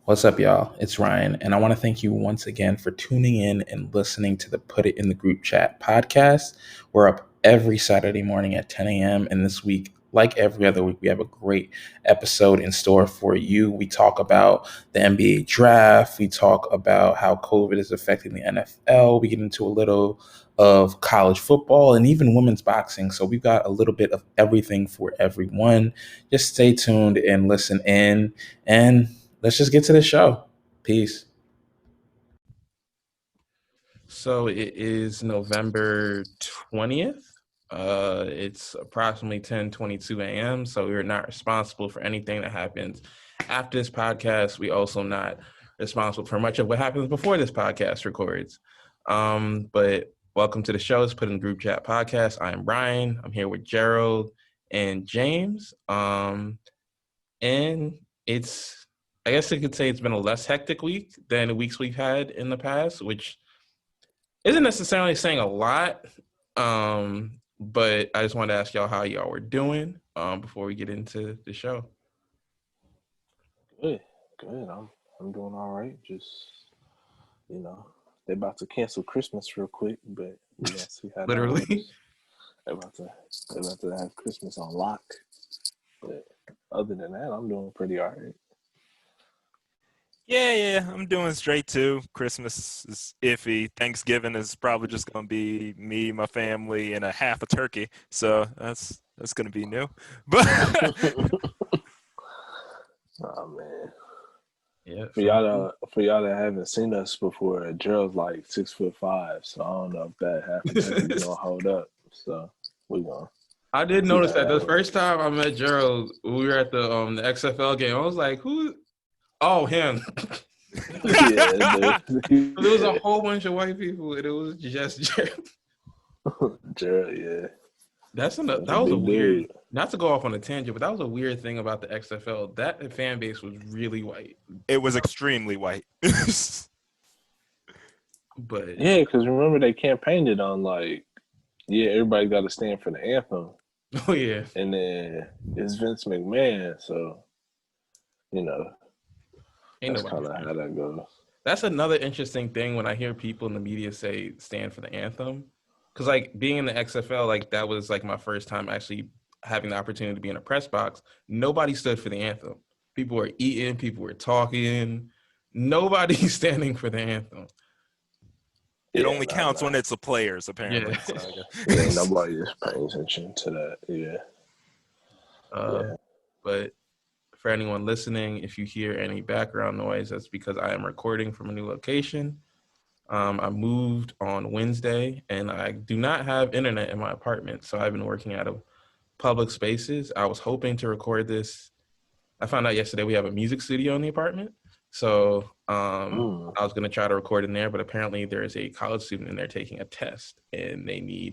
What's up, y'all? It's Ryan, and I want to thank you once again for tuning in and listening to the Put It in the Group Chat podcast. We're up every Saturday morning at 10 a.m., and this week, like every other week, we have a great episode in store for you. We talk about the NBA draft, we talk about how COVID is affecting the NFL, we get into a little of college football and even women's boxing. So we've got a little bit of everything for everyone. Just stay tuned and listen in. And let's just get to the show. Peace. So it is November 20th. It's approximately 10:22 a.m. So we're not responsible for anything that happens after this podcast. We also not responsible for much of what happens before this podcast records. But welcome to the show. It's Put in the Group Chat podcast. I am Ryan. I'm here with Gerald and James. And I guess you could say it's been a less hectic week than the weeks we've had in the past, which isn't necessarily saying a lot. But I just wanted to ask y'all how y'all were doing before we get into the show. Good. I'm doing all right. Just they're about to cancel Christmas real quick, but we're gonna see how Literally. that works. They're about to have Christmas on lock. But other than that, I'm doing pretty all right. Yeah, I'm doing straight too. Christmas is iffy. Thanksgiving is probably just gonna be me, my family, and a half a turkey. So that's gonna be new. But Oh man. Yeah. For y'all that haven't seen us before, Gerald's like 6'5", so I don't know if that half a turkey's gonna hold up. So we gonna. I did notice that the first time I met Gerald, we were at the XFL game. I was like, "Who? Oh, him." Yeah, There was a whole bunch of white people, and it was just Gerald. Gerald, yeah. That was a weird. Dude. Not to go off on a tangent, but that was a weird thing about the XFL. That fan base was really white. it was extremely white. But Yeah, because remember they campaigned it on everybody got to stand for the anthem. Oh yeah, and then it's Vince McMahon, so that's kind of how that goes. That's another interesting thing when I hear people in the media say stand for the anthem, because like being in the XFL, like that was like my first time actually having the opportunity to be in a press box. Nobody stood for the anthem. People were eating, people were talking. Nobody's standing for the anthem. It only counts when it's the players, apparently. Yeah. Yeah, nobody is paying attention to that. Yeah. But for anyone listening, if you hear any background noise, that's because I am recording from a new location. I moved on Wednesday, and I do not have internet in my apartment, so I've been working out of public spaces. I was hoping to record this. I found out yesterday we have a music studio in the apartment, so I was going to try to record in there, but apparently there is a college student in there taking a test, and they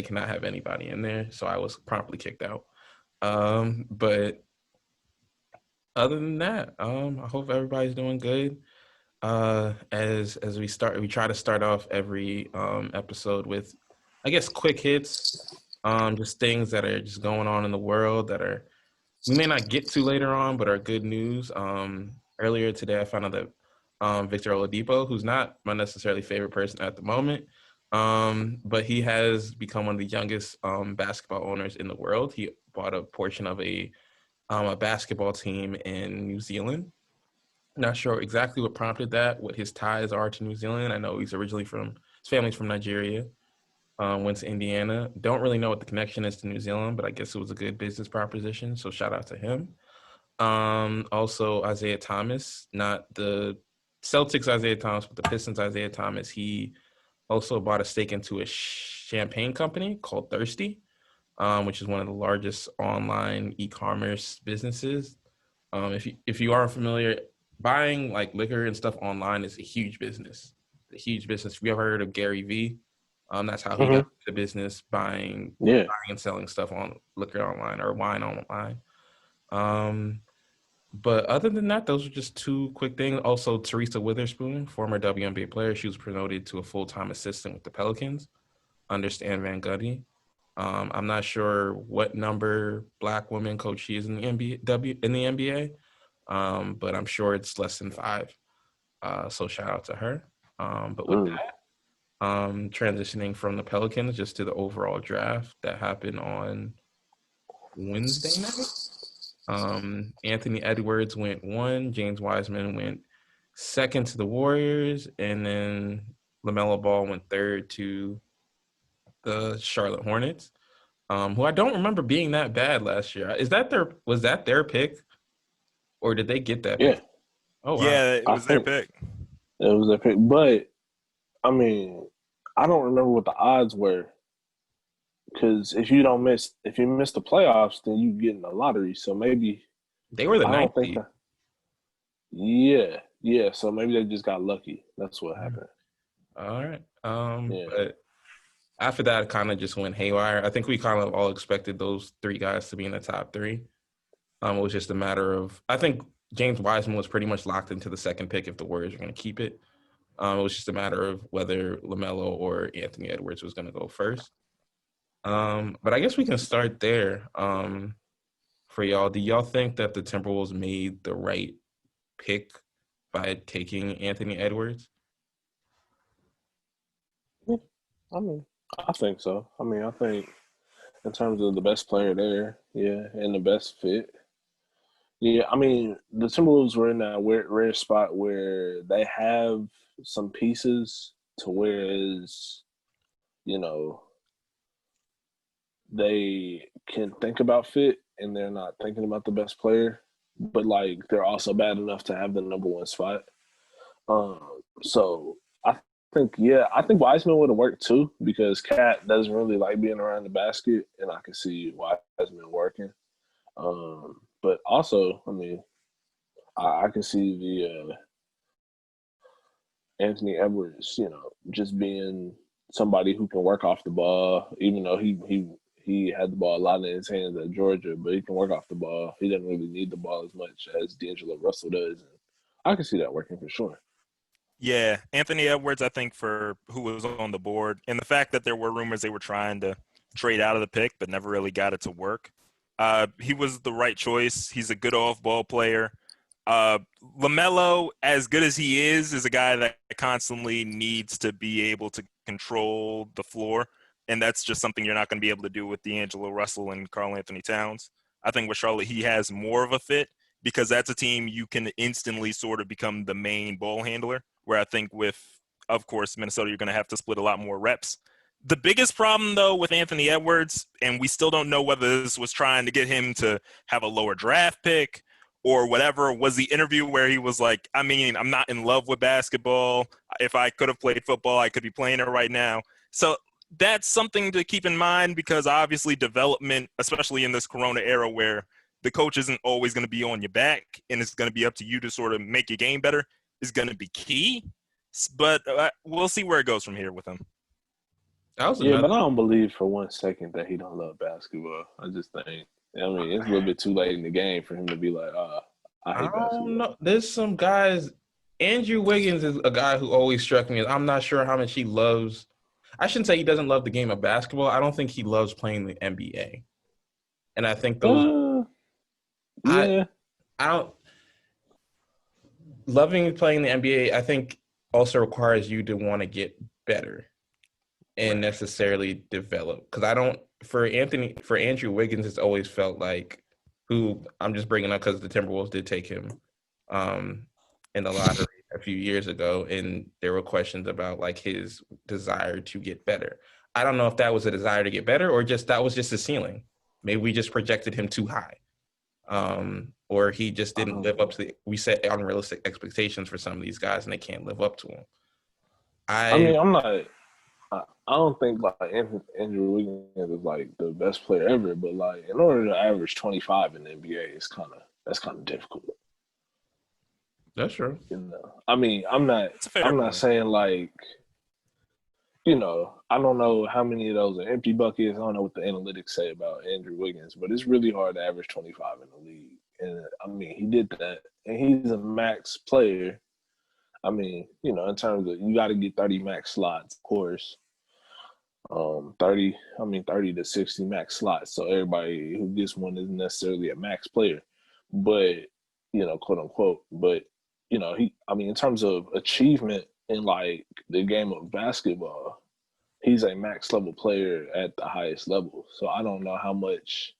cannot have anybody in there, so I was promptly kicked out. But other than that, I hope everybody's doing good. As we try to start off every episode with, I guess, quick hits, just things that are just going on in the world that we may not get to later on, but are good news. Earlier today, I found out that Victor Oladipo, who's not my necessarily favorite person at the moment, but he has become one of the youngest basketball owners in the world. He bought a portion of a basketball team in New Zealand. Not sure exactly what prompted that, what his ties are to New Zealand. I know his family's from Nigeria, went to Indiana. Don't really know what the connection is to New Zealand, but I guess it was a good business proposition. So shout out to him. Also Isaiah Thomas, not the Celtics Isaiah Thomas, but the Pistons Isaiah Thomas. He also bought a stake into a champagne company called Thirsty, which is one of the largest online e-commerce businesses. If you aren't familiar, buying like liquor and stuff online is a huge business. If you ever heard of Gary Vee, that's how he got into the business, buying and selling stuff on liquor online or wine online. But other than that, those are just two quick things. Also, Teresa Witherspoon, former WNBA player, she was promoted to a full-time assistant with the Pelicans under Stan Van Gundy. I'm not sure what number Black woman coach she is in the NBA. but I'm sure it's less than 5. So shout out to her. But with Mm. that, transitioning from the Pelicans just to the overall draft that happened on Wednesday night. Anthony Edwards went 1, James Wiseman went 2nd to the Warriors, and then LaMelo Ball went 3rd to the Charlotte Hornets, who I don't remember being that bad last year. Was that their pick, or did they get that pick? Yeah, Oh wow. Yeah, it I was their think pick. it was a pick. But I mean, I don't remember what the odds were because if you miss the playoffs, then you get in the lottery. So maybe They were the I ninth don't think seed. that. Yeah, yeah. So maybe they just got lucky. That's what happened. All right. Yeah, But after that, it kind of just went haywire. I think we kind of all expected those 3 guys to be in the top 3. It was just a matter of, I think James Wiseman was pretty much locked into the 2nd pick if the Warriors were going to keep it. It was just a matter of whether LaMelo or Anthony Edwards was going to go first. But I guess we can start there. For y'all, do y'all think that the Timberwolves made the right pick by taking Anthony Edwards? I mean, I think so. I mean, I think in terms of the best player there, yeah, and the best fit. Yeah, I mean, the Timberwolves were in that rare spot where they have some pieces to whereas, you know, they can think about fit and they're not thinking about the best player, but like they're also bad enough to have the number 1 spot. So I I think Wiseman would have worked too because Cat doesn't really like being around the basket, and I can see Wiseman working. But also, I mean, I can see the Anthony Edwards, just being somebody who can work off the ball, even though he had the ball a lot in his hands at Georgia, but he can work off the ball. He doesn't really need the ball as much as D'Angelo Russell does. And I can see that working for sure. Yeah, Anthony Edwards, I think, for who was on the board, and the fact that there were rumors they were trying to trade out of the pick, but never really got it to work. He was the right choice. He's a good off-ball player. LaMelo, as good as he is a guy that constantly needs to be able to control the floor, and that's just something you're not going to be able to do with D'Angelo Russell and Karl Anthony Towns. I think with Charlotte, he has more of a fit because that's a team you can instantly sort of become the main ball handler. Where I think with, of course, Minnesota, you're going to have to split a lot more reps. The biggest problem, though, with Anthony Edwards, and we still don't know whether this was trying to get him to have a lower draft pick or whatever, was the interview where he was like, I mean, I'm not in love with basketball. If I could have played football, I could be playing it right now. So that's something to keep in mind because obviously development, especially in this Corona era where the coach isn't always going to be on your back and it's going to be up to you to sort of make your game better, is going to be key. But we'll see where it goes from here with him. That was Yeah, another. but I don't believe for 1 second that he don't love basketball. I just think, I mean, it's a little bit too late in the game for him to be like, I I hate don't basketball. know. There's some guys. Andrew Wiggins is a guy who always struck me as I'm not sure how much he loves. I shouldn't say he doesn't love the game of basketball. I don't think he loves playing the NBA. And I think those Uh, I yeah. I don't loving playing the NBA. I think also requires you to want to get better and Right. necessarily develop. Because I don't for Andrew Wiggins, it's always felt like who I'm just bringing up because the Timberwolves did take him um, in the lottery a few years ago, and there were questions about like his desire to get better. I don't know if that was a desire to get better or just that was just a ceiling. Maybe we just projected him too high, or he just didn't live up to we set unrealistic expectations for some of these guys, and they can't live up to them. I I mean, I don't think like Andrew Wiggins is like the best player ever, but like in order to average 25 in the NBA, that's kind of difficult. That's true. I mean, It's a fair I'm not point. saying like I don't know how many of those are empty buckets. I don't know what the analytics say about Andrew Wiggins, but it's really hard to average 25 in the league. And I mean, he did that, and he's a max player. I mean, in terms of you got to get 30 max slots, of course. 30 to 60 max slots. So everybody who gets one isn't necessarily a max player. But, quote unquote. But in terms of achievement in like the game of basketball, he's a max level player at the highest level. So I don't know how much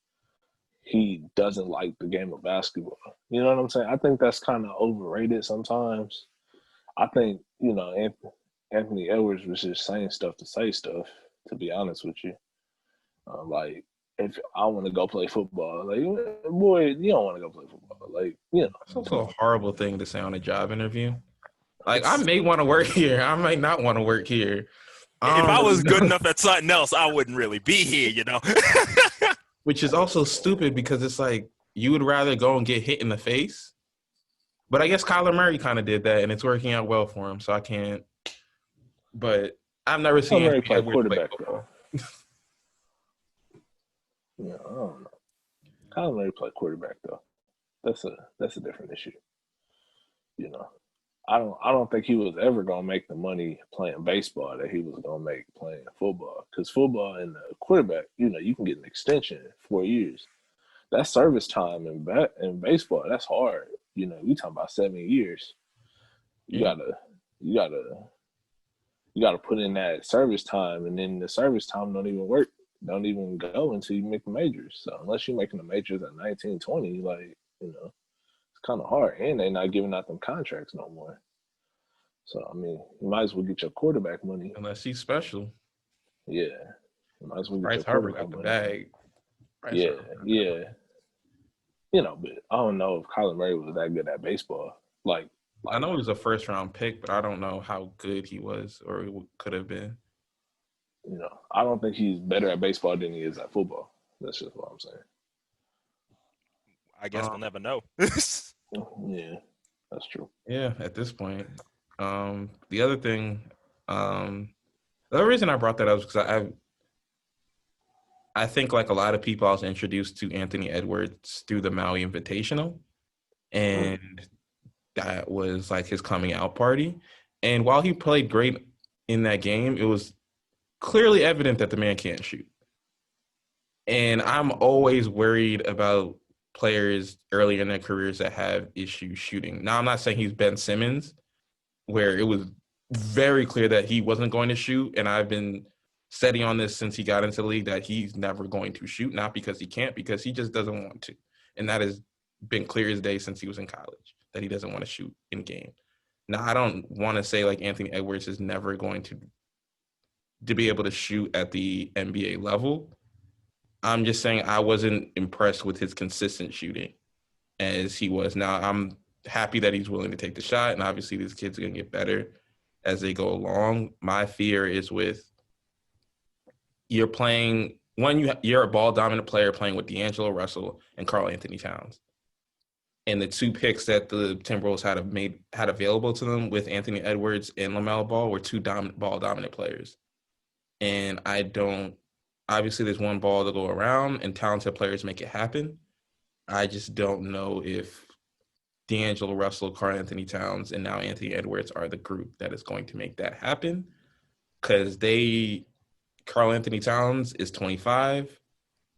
he doesn't like the game of basketball. You know what I'm saying? I think that's kind of overrated sometimes. I think, Anthony Edwards was just saying stuff to say stuff, to be honest with you. Like, if I want to go play football, like, boy, you don't want to go play football. Like, It's also a horrible thing to say on a job interview. Like, I It's, may want to work here. I might not want to work here. if I Really was good know. enough at something else, I wouldn't really be here, you know. Which is also stupid because it's like you would rather go and get hit in the face. But I guess Kyler Murray kind of did that, and it's working out well for him. So I can't. But I've never seen Murray Anthony play Edwards play quarterback football. though. I don't know. Kyler Murray play quarterback though. That's a different issue. You know, I don't think he was ever gonna make the money playing baseball that he was gonna make playing football. Because football and the quarterback, you can get an extension 4 years. That's service time in baseball. That's hard. We talking about 7 years. You Yeah. gotta you gotta you gotta put in that service time, and then the service time don't even work. Don't even go until you make the majors. So unless you're making the majors at 19, 20, like it's kind of hard, and they're not giving out them contracts no more. So I mean, you might as well get your quarterback money. Unless he's special. Yeah, you might as well get Bryce your Harper quarterback got the money. bag. Bryce Yeah, Harper. yeah. But I don't know if Kyler Murray was that good at baseball. I know he was a first round pick, but I don't know how good he was or he could have been. I don't think he's better at baseball than he is at football. That's just what I'm saying. I guess we'll never know. Yeah, that's true. Yeah, at this point. The other thing, the other reason I brought that up is because I think like a lot of people I was introduced to Anthony Edwards through the Maui Invitational, and that was like his coming out party. And while he played great in that game, it was clearly evident that the man can't shoot. And I'm always worried about players early in their careers that have issues shooting. Now, I'm not saying he's Ben Simmons, where it was very clear that he wasn't going to shoot. And I've been steady on this since he got into the league that he's never going to shoot, not because he can't, because he just doesn't want to. And that has been clear as day since he was in college, that he doesn't want to shoot in game. Now, I don't want to say like Anthony Edwards is never going to be able to shoot at the NBA level. I'm just saying I wasn't impressed with his consistent shooting as he was. Now, I'm happy that he's willing to take the shot, and obviously these kids are going to get better as they go along. My fear is with you're playing – you're a ball-dominant player playing with D'Angelo Russell and Karl Anthony Towns. And the two picks that the Timberwolves had available to them with Anthony Edwards and LaMelo Ball were two ball-dominant players. And I don't – obviously there's one ball to go around, and talented players make it happen. I just don't know if D'Angelo Russell, Karl Anthony Towns, and now Anthony Edwards are the group that is going to make that happen. Because Karl Anthony Towns is 25.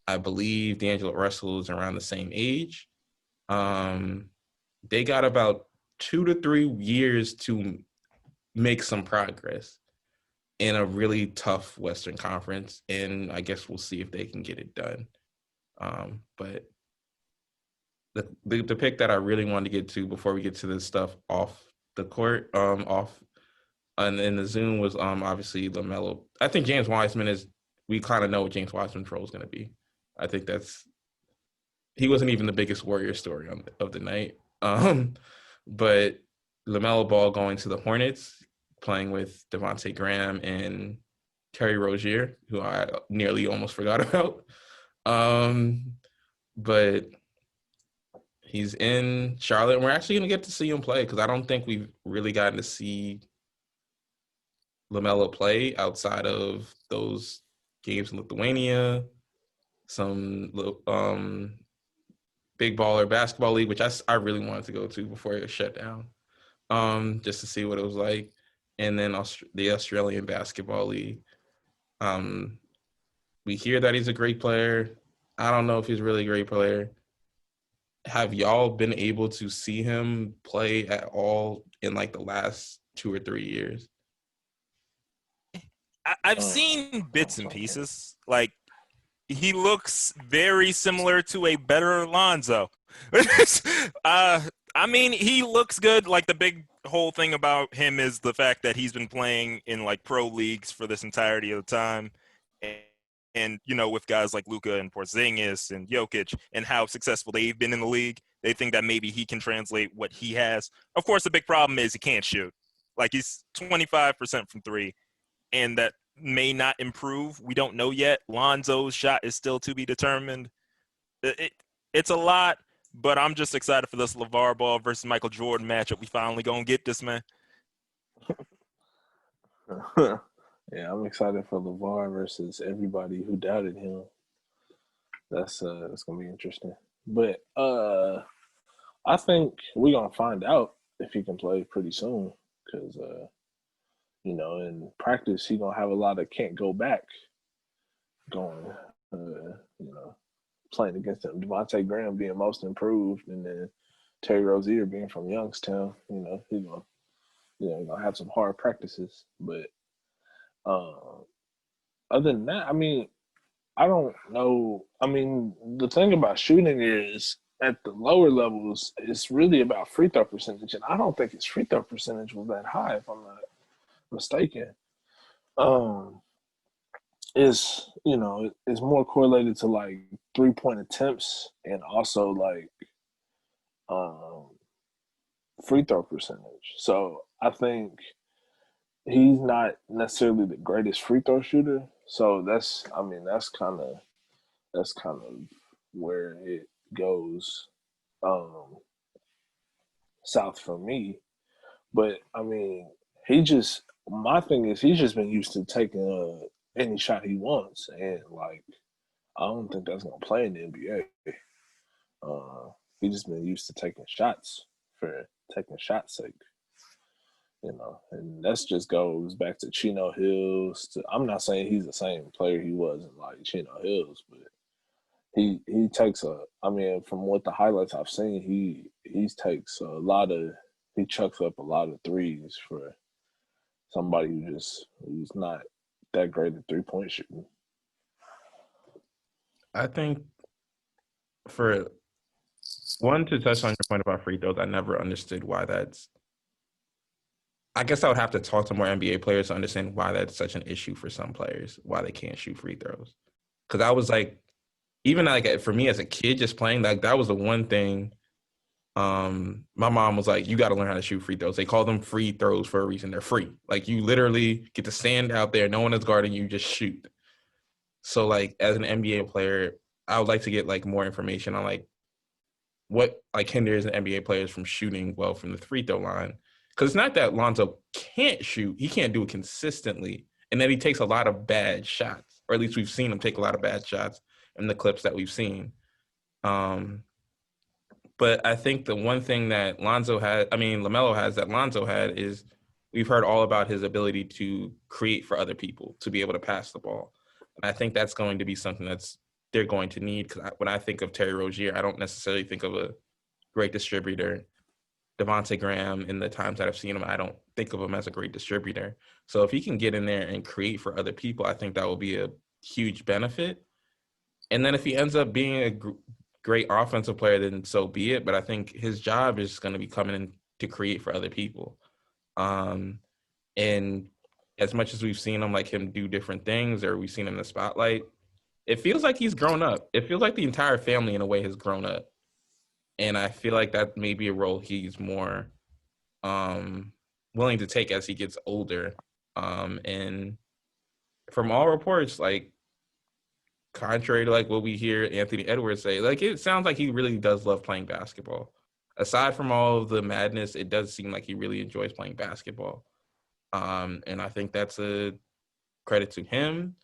I believe D'Angelo Russell is around the same age. They got about 2 to 3 years to make some progress in a really tough Western Conference, and I guess we'll see if they can get it done. But the pick that I really wanted to get to before we get to this stuff off the court, and in the Zoom was obviously LaMelo. I think James Wiseman we kind of know what James Wiseman's role is going to be. I think he wasn't even the biggest Warrior story of the night. But LaMelo Ball going to the Hornets, playing with Devontae Graham and Terry Rozier, who I nearly almost forgot about. But he's in Charlotte, and we're actually going to get to see him play because I don't think we've really gotten to see LaMelo play outside of those games in Lithuania, some big baller basketball league, which I really wanted to go to before it was shut down, just to see what it was like. And then the Australian basketball league. We hear that he's a great player. I don't know if he's really a great player. have y'all been able to see him play at all in like the last 2 or 3 years? I've seen bits and pieces. Like, he looks very similar to a better Alonzo. I mean, he looks good. Like, the big whole thing about him is the fact that he's been playing in like pro leagues for this entirety of the time, and you know, with guys like Luka and Porzingis and Jokic, and how successful they've been in the league, they think that maybe he can translate what he has. Of course, the big problem is he can't shoot. Like, he's 25% from three, and that may not improve. We don't know yet. Lonzo's shot is still to be determined. It's a lot, but I'm just excited for this LeVar Ball versus Michael Jordan matchup. We finally gonna get this, man. Yeah, I'm excited for LeVar versus everybody who doubted him. That's gonna be interesting. But I think we're gonna find out if he can play pretty soon because you know, in practice he gonna have a lot of can't go back going. You know, playing against him, Devontae Graham being most improved, and then Terry Rozier being from Youngstown. You know, he's gonna have some hard practices. But other than that, I mean, I don't know. I mean, the thing about shooting is at the lower levels, it's really about free throw percentage, and I don't think his free throw percentage was that high, if I'm not mistaken. Um, is is more correlated to like 3-point attempts and also like um, free throw percentage. So I think he's not necessarily the greatest free throw shooter. So that's kind of where it goes south for me. But I mean, my thing is he's just been used to taking any shot he wants, and like I don't think that's gonna play in the NBA. He's just been used to taking shots for taking shots' sake, you know, and that's just goes back to Chino Hills. I'm not saying he's the same player he was in like Chino Hills, but he takes I mean, from what the highlights I've seen, he takes a lot of he chucks up a lot of threes for somebody who's not that great at 3-point shooting. I think for one, to touch on your point about free throws, I never understood why that's. I guess I would have to talk to more NBA players to understand why that's such an issue for some players, why they can't shoot free throws. Because I was like, even like for me as a kid, just playing, like that was the one thing. My mom was like, "You got to learn how to shoot free throws." They call them free throws for a reason. They're free. Like you literally get to stand out there, no one is guarding you, just shoot. So like as an NBA player, I would like to get like more information on like what like hinders an NBA players from shooting well from the free throw line. Because it's not that Lonzo can't shoot; he can't do it consistently, and then he takes a lot of bad shots, or at least we've seen him take a lot of bad shots in the clips that we've seen. But I think the one thing that LaMelo has that Lonzo had is we've heard all about his ability to create for other people, to be able to pass the ball. And I think that's going to be something they're going to need because when I think of Terry Rozier, I don't necessarily think of a great distributor. Devontae Graham, in the times that I've seen him, I don't think of him as a great distributor. So if he can get in there and create for other people, I think that will be a huge benefit. And then if he ends up being a great offensive player, then so be it. But I think his job is going to be coming in to create for other people. And as much as we've seen him do different things, or we've seen him in the spotlight, it feels like he's grown up. It feels like the entire family in a way has grown up. And I feel like that may be a role he's more willing to take as he gets older. And from all reports, like contrary to like what we hear Anthony Edwards say, like it sounds like he really does love playing basketball. Aside from all of the madness, it does seem like he really enjoys playing basketball. And I think that's a credit to him.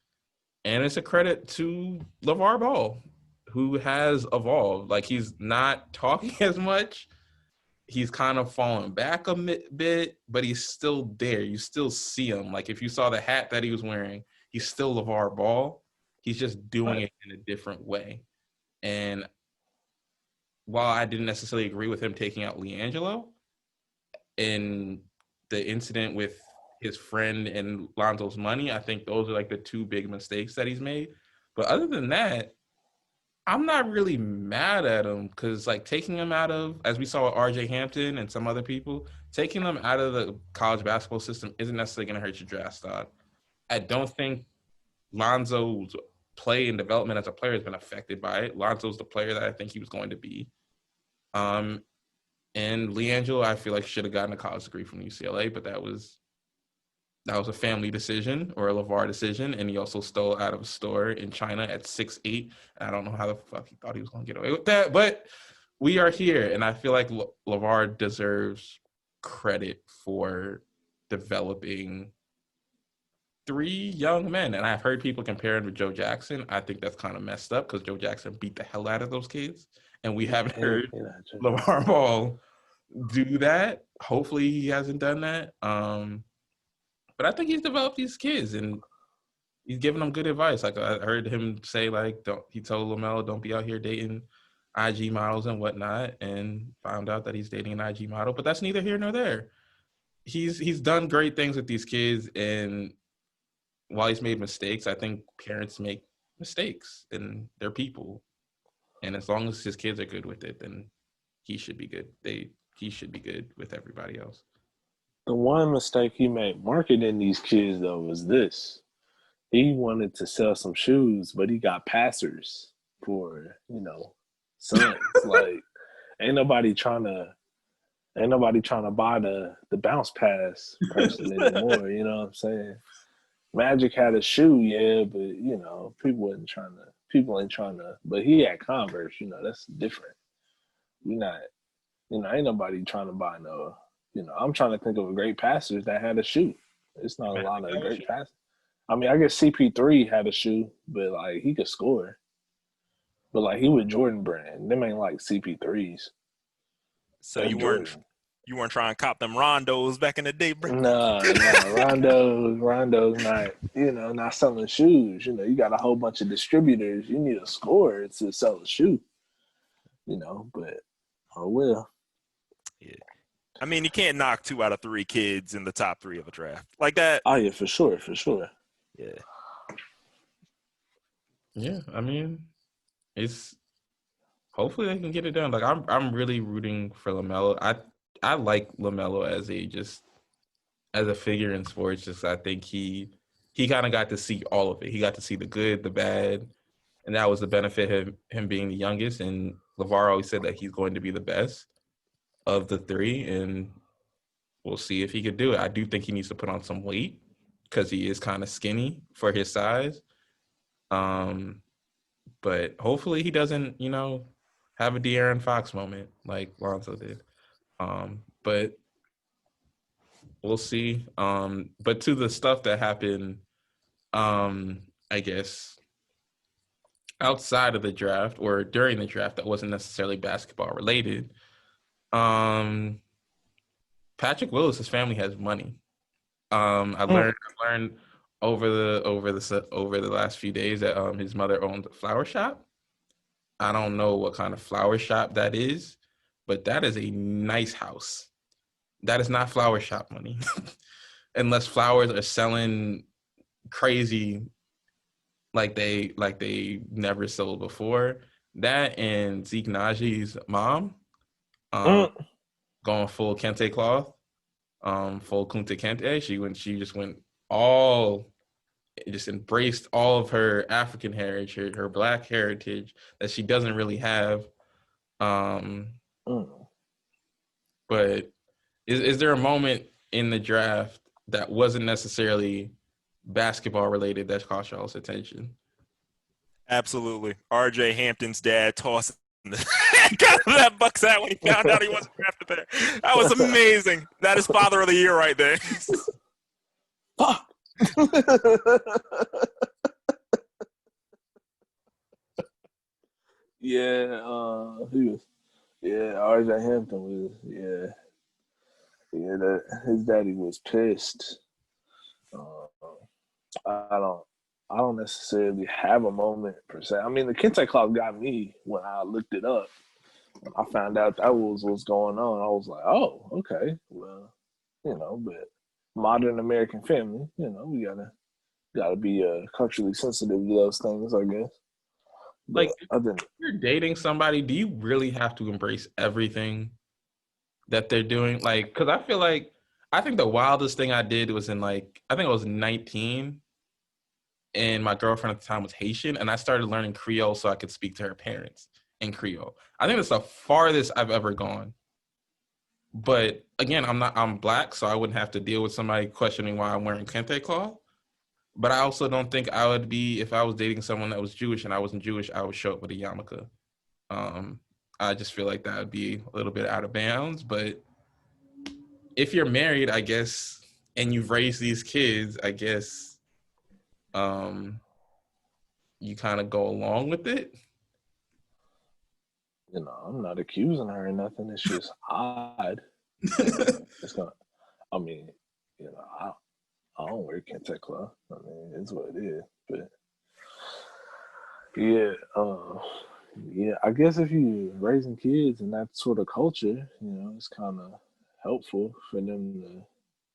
And it's a credit to LeVar Ball, who has evolved. Like he's not talking as much. He's kind of fallen back a bit, but he's still there. You still see him. Like if you saw the hat that he was wearing, he's still LeVar Ball. He's just doing it in a different way. And while I didn't necessarily agree with him taking out LiAngelo in the incident with his friend and Lonzo's money, I think those are like the two big mistakes that he's made. But other than that, I'm not really mad at him because, like, taking him out of, as we saw with RJ Hampton and some other people, taking them out of the college basketball system isn't necessarily going to hurt your draft stock. I don't think Lonzo's play and development as a player has been affected by it. Lonzo's the player that I think he was going to be. And LiAngelo, I feel like should have gotten a college degree from UCLA, but that was a family decision or a Lavar decision, and he also stole out of a store in China at 6'8". I don't know how the fuck he thought he was going to get away with that, but we are here, and I feel like Lavar deserves credit for developing three young men. And I've heard people compare him to Joe Jackson. I think that's kind of messed up because Joe Jackson beat the hell out of those kids, and we haven't heard Lavar Ball do that. Hopefully, he hasn't done that. But I think he's developed these kids and he's giving them good advice. Like I heard him say, like, he told LaMelo, don't be out here dating IG models and whatnot, and found out that he's dating an IG model. But that's neither here nor there. He's done great things with these kids, and while he's made mistakes, I think parents make mistakes and they're people. And as long as his kids are good with it, then he should be good. He should be good with everybody else. The one mistake he made marketing these kids though was this. He wanted to sell some shoes, but he got passers for, sons. Like ain't nobody trying to buy the bounce pass person anymore, you know what I'm saying? Magic had a shoe, yeah, but people ain't trying to, but he had Converse, that's different. You're not, ain't nobody trying to buy no, I'm trying to think of a great passers that had a shoe. It's not a lot of great passers. I mean, I guess CP3 had a shoe, but like he could score. But like he was Jordan brand. Them ain't like CP3s. So you weren't trying to cop them Rondos back in the day, bro? Nah. Rondo's not selling shoes. You got a whole bunch of distributors. You need a score to sell a shoe. But oh well. Yeah. I mean, you can't knock 2 out of 3 kids in the top 3 of a draft like that. Oh yeah, for sure. Yeah. Yeah, I mean, it's hopefully they can get it done. Like I'm really rooting for LaMelo. I like LaMelo as a figure in sports. Just I think he kind of got to see all of it. He got to see the good, the bad, and that was the benefit of him being the youngest. And LaVar always said that he's going to be the best of the 3, and we'll see if he could do it. I do think he needs to put on some weight because he is kind of skinny for his size. But hopefully he doesn't, have a De'Aaron Fox moment like Lonzo did. But we'll see. But to the stuff that happened, I guess, outside of the draft or during the draft that wasn't necessarily basketball related, Patrick Willis's family has money. I learned over the last few days that his mother owns a flower shop. I don't know what kind of flower shop that is, but that is a nice house. That is not flower shop money. Unless flowers are selling crazy like they never sold before. That and Zeke Najee's mom going full kente cloth, full kunta kente. She just went all, just embraced all of her African heritage, her Black heritage that she doesn't really have. But is there a moment in the draft that wasn't necessarily basketball related that caught y'all's attention? Absolutely. RJ Hampton's dad tossing that Bucks hat when he found out he wasn't drafted there. That was amazing. That is Father of the Year right there. Fuck. Yeah, RJ Hampton was, that his daddy was pissed. I don't necessarily have a moment per se. I mean, the Kente cloth got me when I looked it up, I found out that was what's going on. I was like, oh, okay, well, but modern American family, we gotta be culturally sensitive to those things, I guess. But Like, other than if you're dating somebody, do you really have to embrace everything that they're doing? Like, because I think the wildest thing I did was I think I was 19, and my girlfriend at the time was Haitian, and I started learning Creole so I could speak to her parents in Creole. I think that's the farthest I've ever gone. But again, I'm black, so I wouldn't have to deal with somebody questioning why I'm wearing kente cloth. But I also don't think I would be, if I was dating someone that was Jewish and I wasn't Jewish, I would show up with a yarmulke. Um, I just feel like that would be a little bit out of bounds. But if you're married, I guess, and you've raised these kids, I guess um, you kind of go along with it. I'm not accusing her or nothing. It's just odd. It's gonna. I mean, I don't wear kente cloth. I mean, it's what it is. But yeah, yeah. I guess if you're raising kids in that sort of culture, it's kind of helpful for them to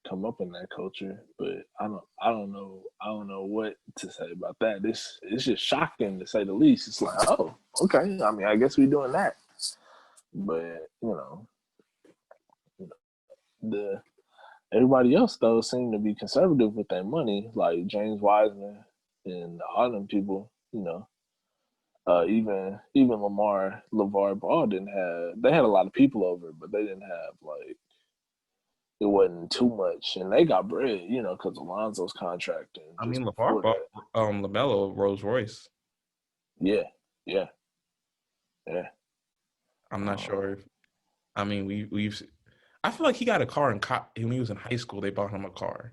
come up in that culture. But I don't know what to say about that. It's just shocking to say the least. It's like, oh, okay. I mean, I guess we're doing that. But the everybody else though seem to be conservative with their money, like James Wiseman and all them people. Even Lavar Ball didn't have. They had a lot of people over, but they didn't have it wasn't too much, and they got bread, because Alonzo's contract and I just mean, LeVar before bought that. LaMelo Rolls Royce. Yeah, yeah, yeah. I'm not Um, sure. I mean, we've. I feel like he got a car when he was in high school. They bought him a car,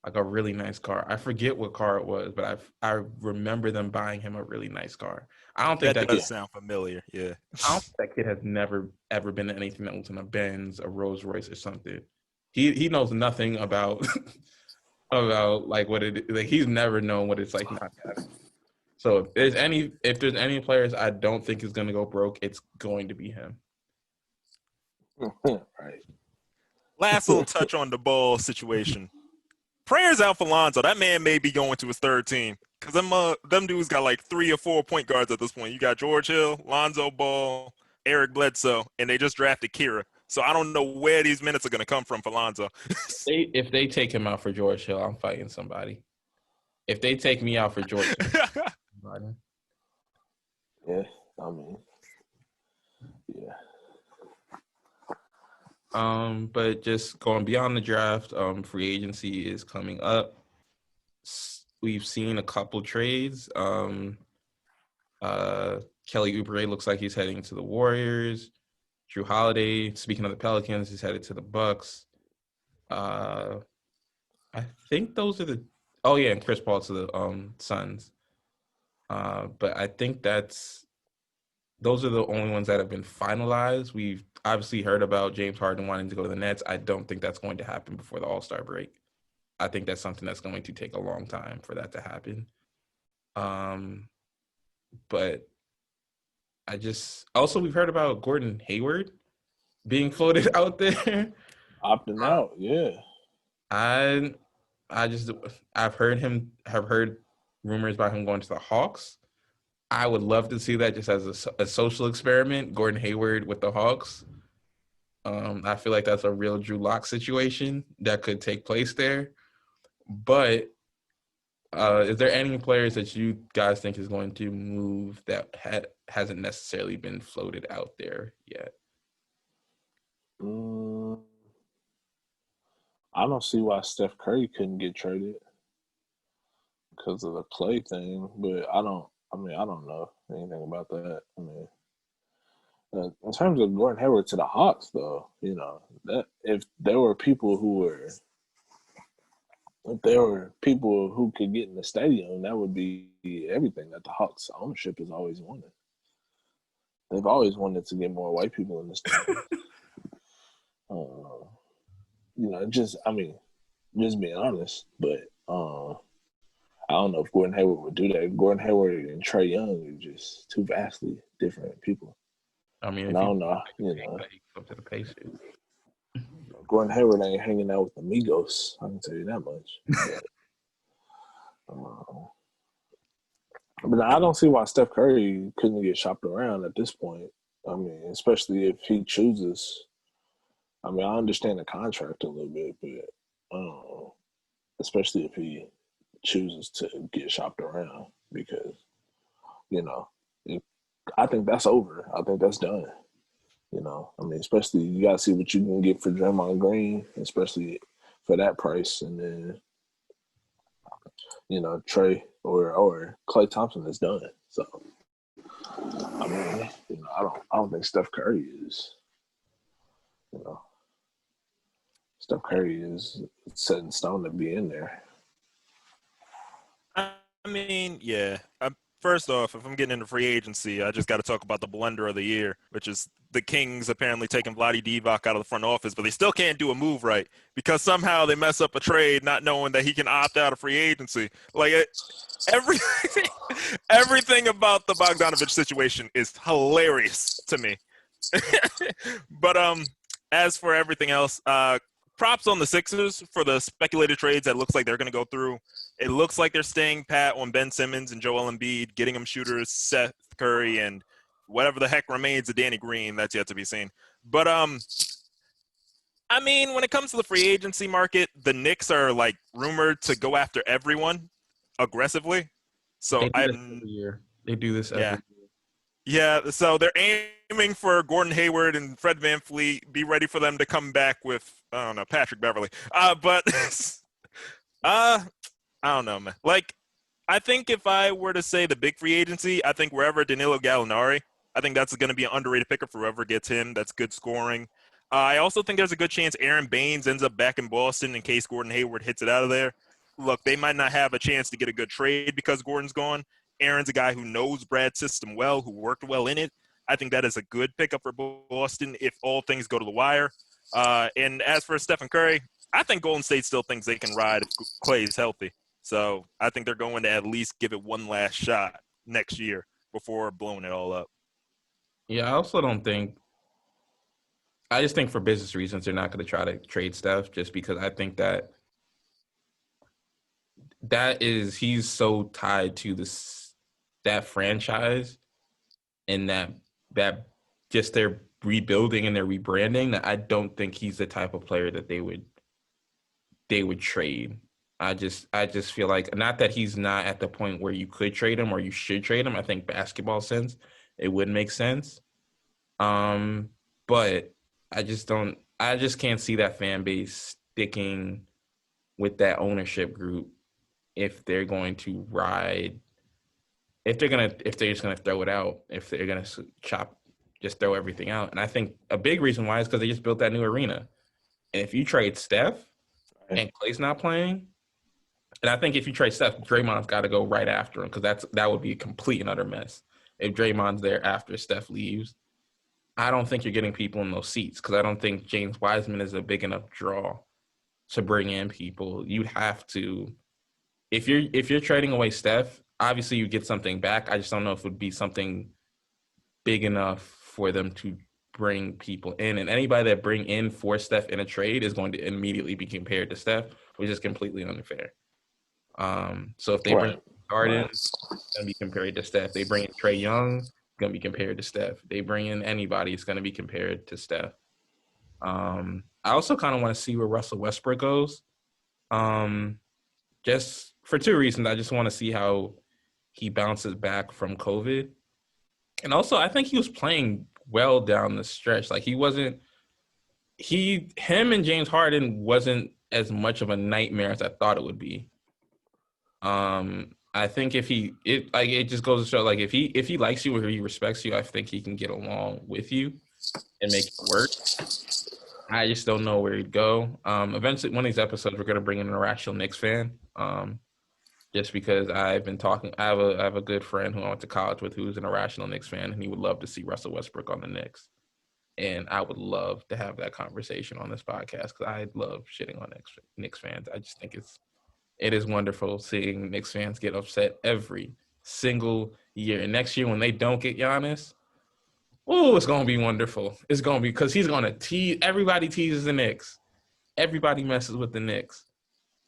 like a really nice car. I forget what car it was, but I remember them buying him a really nice car. I don't think That that does kid. yeah. sound familiar. Yeah. I don't think that kid has never ever been in anything that was in a Benz, a Rolls Royce, or something. He knows nothing about about like what it like. He's never known what it's like not having. So if there's any players I don't think is going to go broke, it's going to be him. Right. Last little touch on the ball situation. Prayers out for Lonzo. That man may be going to his third team because them dudes got like 3 or 4 point guards at this point. You got George Hill, Lonzo Ball, Eric Bledsoe, and they just drafted Kira. So I don't know where these minutes are going to come from for Lonzo. If they take him out for George Hill, I'm fighting somebody. If they take me out for George Hill, I'm fighting. Yeah. I mean, yeah. But just going beyond the draft, free agency is coming up. We've seen a couple trades. Kelly Oubre looks like he's heading to the Warriors. Drew Holiday, speaking of the Pelicans, is headed to the Bucks. I think those are the. Oh yeah, and Chris Paul to the Suns. But I think those are the only ones that have been finalized. We've obviously heard about James Harden wanting to go to the Nets. I don't think that's going to happen before the All-Star break. I think that's something that's going to take a long time for that to happen. But we've heard about Gordon Hayward being floated out there. Opting out. Yeah. I I just have heard rumors about him going to the Hawks. I would love to see that just as a social experiment. Gordon Hayward with the Hawks. I feel like that's a real Drew Lock situation that could take place there. But is there any players that you guys think is going to move that hasn't necessarily been floated out there yet? Mm, I don't see why Steph Curry couldn't get traded because of the Clay thing, but I don't. I mean, I don't know anything about that. I mean, in terms of Gordon Hayward to the Hawks, though, that if there were people who could get in the stadium, that would be everything that the Hawks ownership has always wanted. They've always wanted to get more white people in the stadium. Just being honest, but I don't know if Gordon Hayward would do that. Gordon Hayward and Trae Young are just two vastly different people. I mean, if he No, no, he come to the Pacers. Gordon Hayward ain't hanging out with the Migos. I can tell you that much. Uh, but I don't see why Steph Curry couldn't get shopped around at this point. I mean, especially if he chooses. I mean, I understand the contract a little bit, but especially if he chooses to get shopped around because you know, if, I think that's over. I think that's done. I mean, especially you gotta see what you can get for Draymond Green, especially for that price, and then Trey or Klay Thompson is done. So I mean, I don't think Steph Curry is, you know, Steph Curry is set in stone to be in there. I mean, yeah. First off, if I'm getting into free agency, I just got to talk about the blunder of the year, which is the Kings apparently taking Vlade Divac out of the front office, but they still can't do a move right because somehow they mess up a trade, not knowing that he can opt out of free agency. Everything, everything about the Bogdanovich situation is hilarious to me. But as for everything else, props on the Sixers for the speculated trades that looks like they're going to go through. It looks like they're staying pat on Ben Simmons and Joel Embiid, getting them shooters, Seth Curry, and whatever the heck remains of Danny Green. That's yet to be seen. But I mean, when it comes to the free agency market, the Knicks are like rumored to go after everyone aggressively. So They do this every year. They do this every year. Yeah, so they're aiming for Gordon Hayward and Fred VanVleet. Be ready for them to come back with, I don't know, Patrick Beverly. But I don't know, man. I think if I were to say the big free agency, I think wherever Danilo Gallinari, I think that's going to be an underrated pickup for whoever gets him. That's good scoring. I also think there's a good chance Aaron Baines ends up back in Boston in case Gordon Hayward hits it out of there. Look, they might not have a chance to get a good trade because Gordon's gone. Aaron's a guy who knows Brad's system well, who worked well in it. I think that is a good pickup for Boston if all things go to the wire. And as for Stephen Curry, I think Golden State still thinks they can ride if Clay is healthy. So I think they're going to at least give it one last shot next year before blowing it all up. Yeah, I also don't think. I just think for business reasons they're not going to try to trade Steph just because I think he's so tied to that franchise and that just their rebuilding and their rebranding that I don't think he's the type of player that they would trade. I just feel like not that he's not at the point where you could trade him or you should trade him. I think basketball sense it would make sense. But I just can't see that fan base sticking with that ownership group if they're going to ride if they're just gonna throw it out, if they're gonna just throw everything out. And I think a big reason why is because they just built that new arena. And if you trade Steph and Clay's not playing, and I think if you trade Steph, Draymond's got to go right after him because that would be a complete and utter mess. If Draymond's there after Steph leaves, I don't think you're getting people in those seats because I don't think James Wiseman is a big enough draw to bring in people. You'd have to if you're trading away Steph, obviously you get something back. I just don't know if it would be something big enough for them to bring people in. And anybody that bring in for Steph in a trade is going to immediately be compared to Steph, which is completely unfair. So if they bring Harden, it's going to be compared to Steph. They bring in Trae Young, it's going to be compared to Steph. They bring in anybody, it's going to be compared to Steph. I also kind of want to see where Russell Westbrook goes. Just for two reasons. I just want to see how he bounces back from COVID. And also, I think he was playing well down the stretch. Like him and James Harden wasn't as much of a nightmare as I thought it would be. I think it just goes to show, like, if he likes you or he respects you, I think he can get along with you and make it work. I just don't know where he'd go. Eventually, one of these episodes, we're going to bring in an irrational Knicks fan. Just because I've been talking, I have a good friend who I went to college with who's an irrational Knicks fan, and he would love to see Russell Westbrook on the Knicks. And I would love to have that conversation on this podcast because I love shitting on Knicks fans. I just think it is wonderful seeing Knicks fans get upset every single year. And next year when they don't get Giannis, Oh, it's gonna be wonderful. It's gonna be because he's gonna tease. Everybody teases the Knicks. Everybody messes with the Knicks.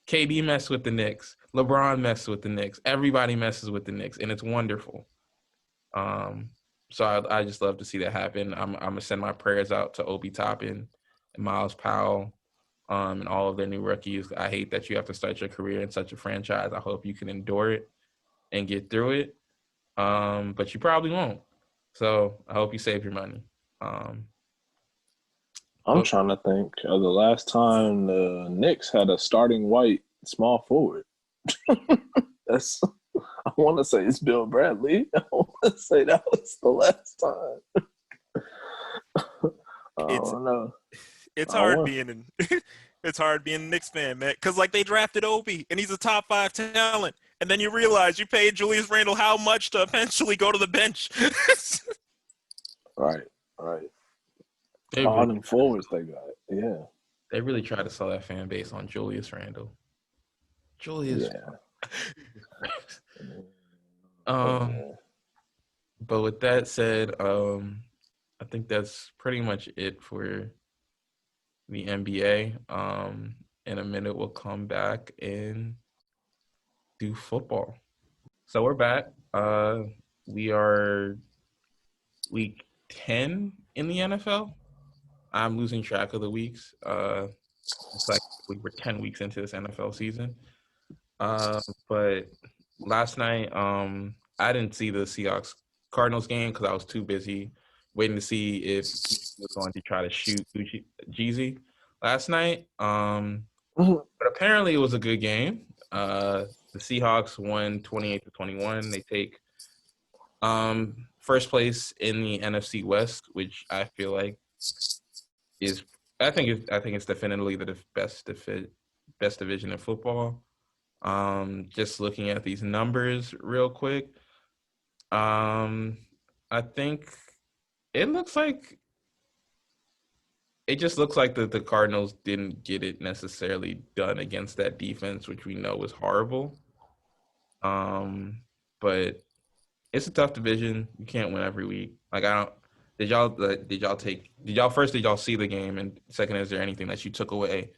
KD messes with the Knicks. LeBron messes with the Knicks. Everybody messes with the Knicks, and it's wonderful. Um, so I just love to see that happen. I'm gonna send my prayers out to Obi Toppin and Miles Powell, and all of their new rookies. I hate that you have to start your career in such a franchise. I hope you can endure it and get through it. But you probably won't. So I hope you save your money. Um, I'm but trying to think of the last time the Knicks had a starting white small forward. That's I want to say it's Bill Bradley. I want to say that was the last time. I It's don't know. it's I hard want. being in it's hard being a Knicks fan, man. Because like they drafted Obi and he's a top 5 talent, and then you realize you paid Julius Randle how much to eventually go to the bench. Right, right. they All really, them forwards they got. Yeah, they really try to sell that fan base on Julius Randle. Julius. yeah. Oh Um, man. but with that said, I think that's pretty much it for the NBA. In a minute, we'll come back and do football. So we're back. We are week 10 in the NFL. I'm losing track of the weeks. It's like we were 10 weeks into this NFL season. Uh, but last night, I didn't see the Seahawks Cardinals game because I was too busy waiting to see if he was going to try to shoot Jeezy last night. But apparently it was a good game. The Seahawks won 28-21. They take first place in the NFC West, which I feel like is I think it's definitely the best division in football. Just looking at these numbers real quick, um, I think it looks like it just looks like the Cardinals didn't get it necessarily done against that defense, which we know is horrible. Um, but it's a tough division. You can't win every week. Like I don't. Did y'all see the game? And second, is there anything that you took away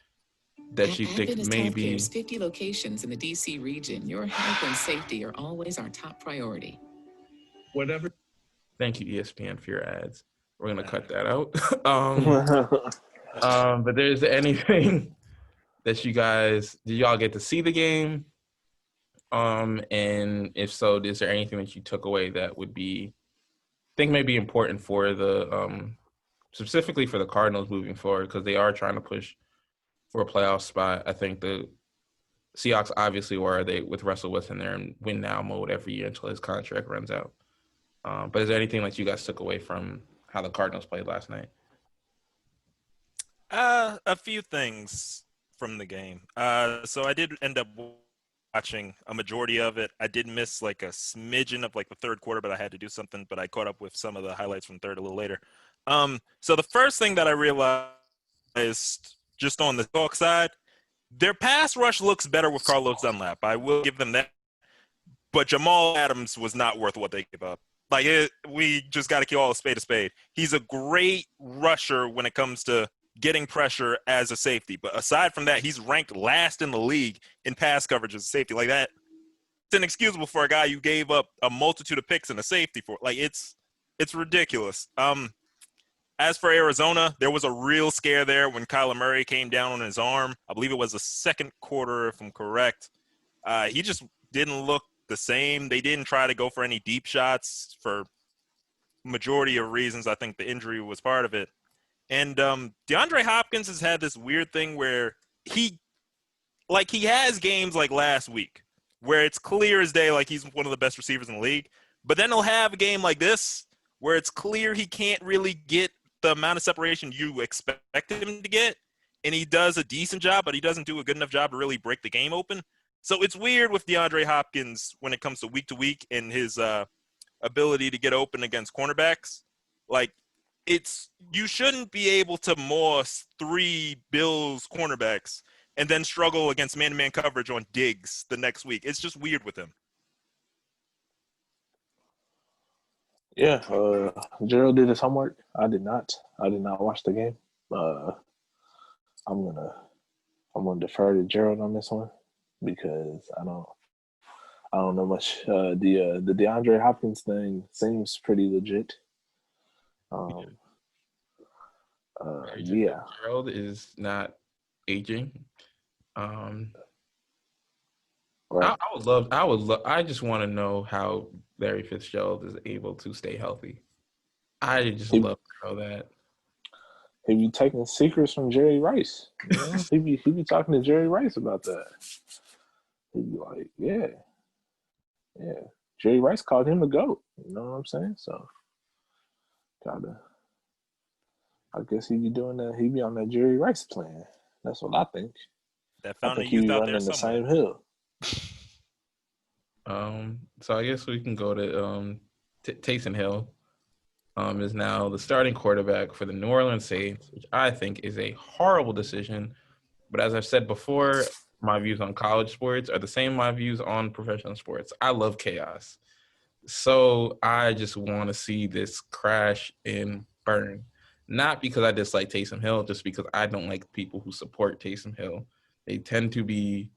that you think Adventist maybe Healthcare's 50 locations in the D.C. region, your health and safety are always our top priority. whatever? Thank you, ESPN, for your ads. We're gonna cut that out. But there's anything that you guys did y'all get to see the game? And if so, is there anything that you took away that would be think may be important for the specifically for the Cardinals moving forward because they are trying to push for a playoff spot. I think the Seahawks obviously were they with Russell Wilson there in win now mode every year until his contract runs out. But is there anything that you guys took away from how the Cardinals played last night? A few things from the game. So I did end up watching a majority of it. I did miss like a smidgen of like the third quarter, but I had to do something. But I caught up with some of the highlights from third a little later. So the first thing that I realized just on the talk side, their pass rush looks better with Carlos Dunlap. I will give them that. But Jamal Adams was not worth what they gave up. We just got to call a spade a spade. He's a great rusher when it comes to getting pressure as a safety. But aside from that, he's ranked last in the league in pass coverage as a safety. Like that, it's inexcusable for a guy you gave up a multitude of picks and a safety for. Like it's ridiculous. As for Arizona, there was a real scare there when Kyler Murray came down on his arm. I believe it was the second quarter, if I'm correct. He just didn't look the same. They didn't try to go for any deep shots for majority of reasons. I think the injury was part of it. And DeAndre Hopkins has had this weird thing where he has games like last week where it's clear as day like he's one of the best receivers in the league. But then he'll have a game like this where it's clear he can't really get the amount of separation you expect him to get. And he does a decent job, but he doesn't do a good enough job to really break the game open. So it's weird with DeAndre Hopkins when it comes to week and his ability to get open against cornerbacks. Like, you shouldn't be able to moss 3 Bills cornerbacks and then struggle against man-to-man coverage on Diggs the next week. It's just weird with him. Yeah, Gerald did his homework. I did not. I did not watch the game. Uh, I'm gonna defer to Gerald on this one because I don't know much. The DeAndre Hopkins thing seems pretty legit. Um, yeah. Gerald is not aging. Um, Right. I just want to know how Larry Fitzgerald is able to stay healthy. I just He love to know that. he be taking secrets from Jerry Rice. You know, he be talking to Jerry Rice about that. He'd be like, yeah. Jerry Rice called him the GOAT. You know what I'm saying? So gotta I guess he be doing that. He be on that Jerry Rice plan. That's what I think. That I fountain think of he youth be out there running the somewhere. same hill. So I guess we can go to Taysom Hill. Is now the starting quarterback for the New Orleans Saints, which I think is a horrible decision. But as I've said before, my views on college sports are the same my views on professional sports. I love chaos. So I just want to see this crash and burn. Not because I dislike Taysom Hill, just because I don't like people who support Taysom Hill. They tend to be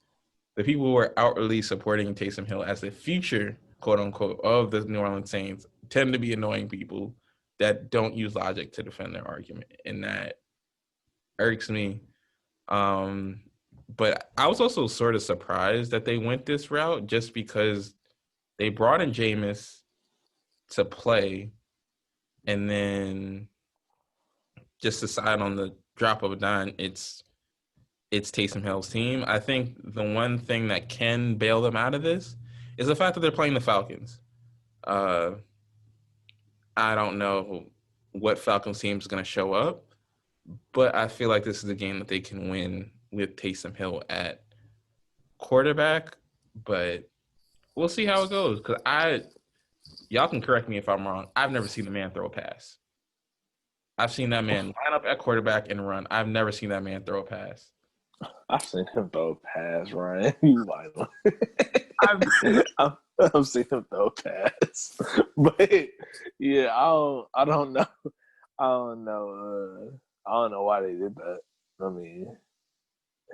the people who are outwardly supporting Taysom Hill as the future, quote unquote, of the New Orleans Saints tend to be annoying people that don't use logic to defend their argument. And that irks me. But I was also sort of surprised that they went this route just because they brought in Jameis to play and then just decide on the drop of a dime it's Taysom Hill's team. I think the one thing that can bail them out of this is the fact that they're playing the Falcons. Uh, I don't know what Falcons team is going to show up, but I feel like this is a game that they can win with Taysom Hill at quarterback. But we'll see how it goes. Y'all can correct me if I'm wrong. I've never seen the man throw a pass. I've seen that man line up at quarterback and run. I've never seen that man throw a pass. I've seen him throw a pass, Ryan. You violent. I've seen him throw a pass. But yeah, I don't know. I don't know. I don't know why they did that. I mean,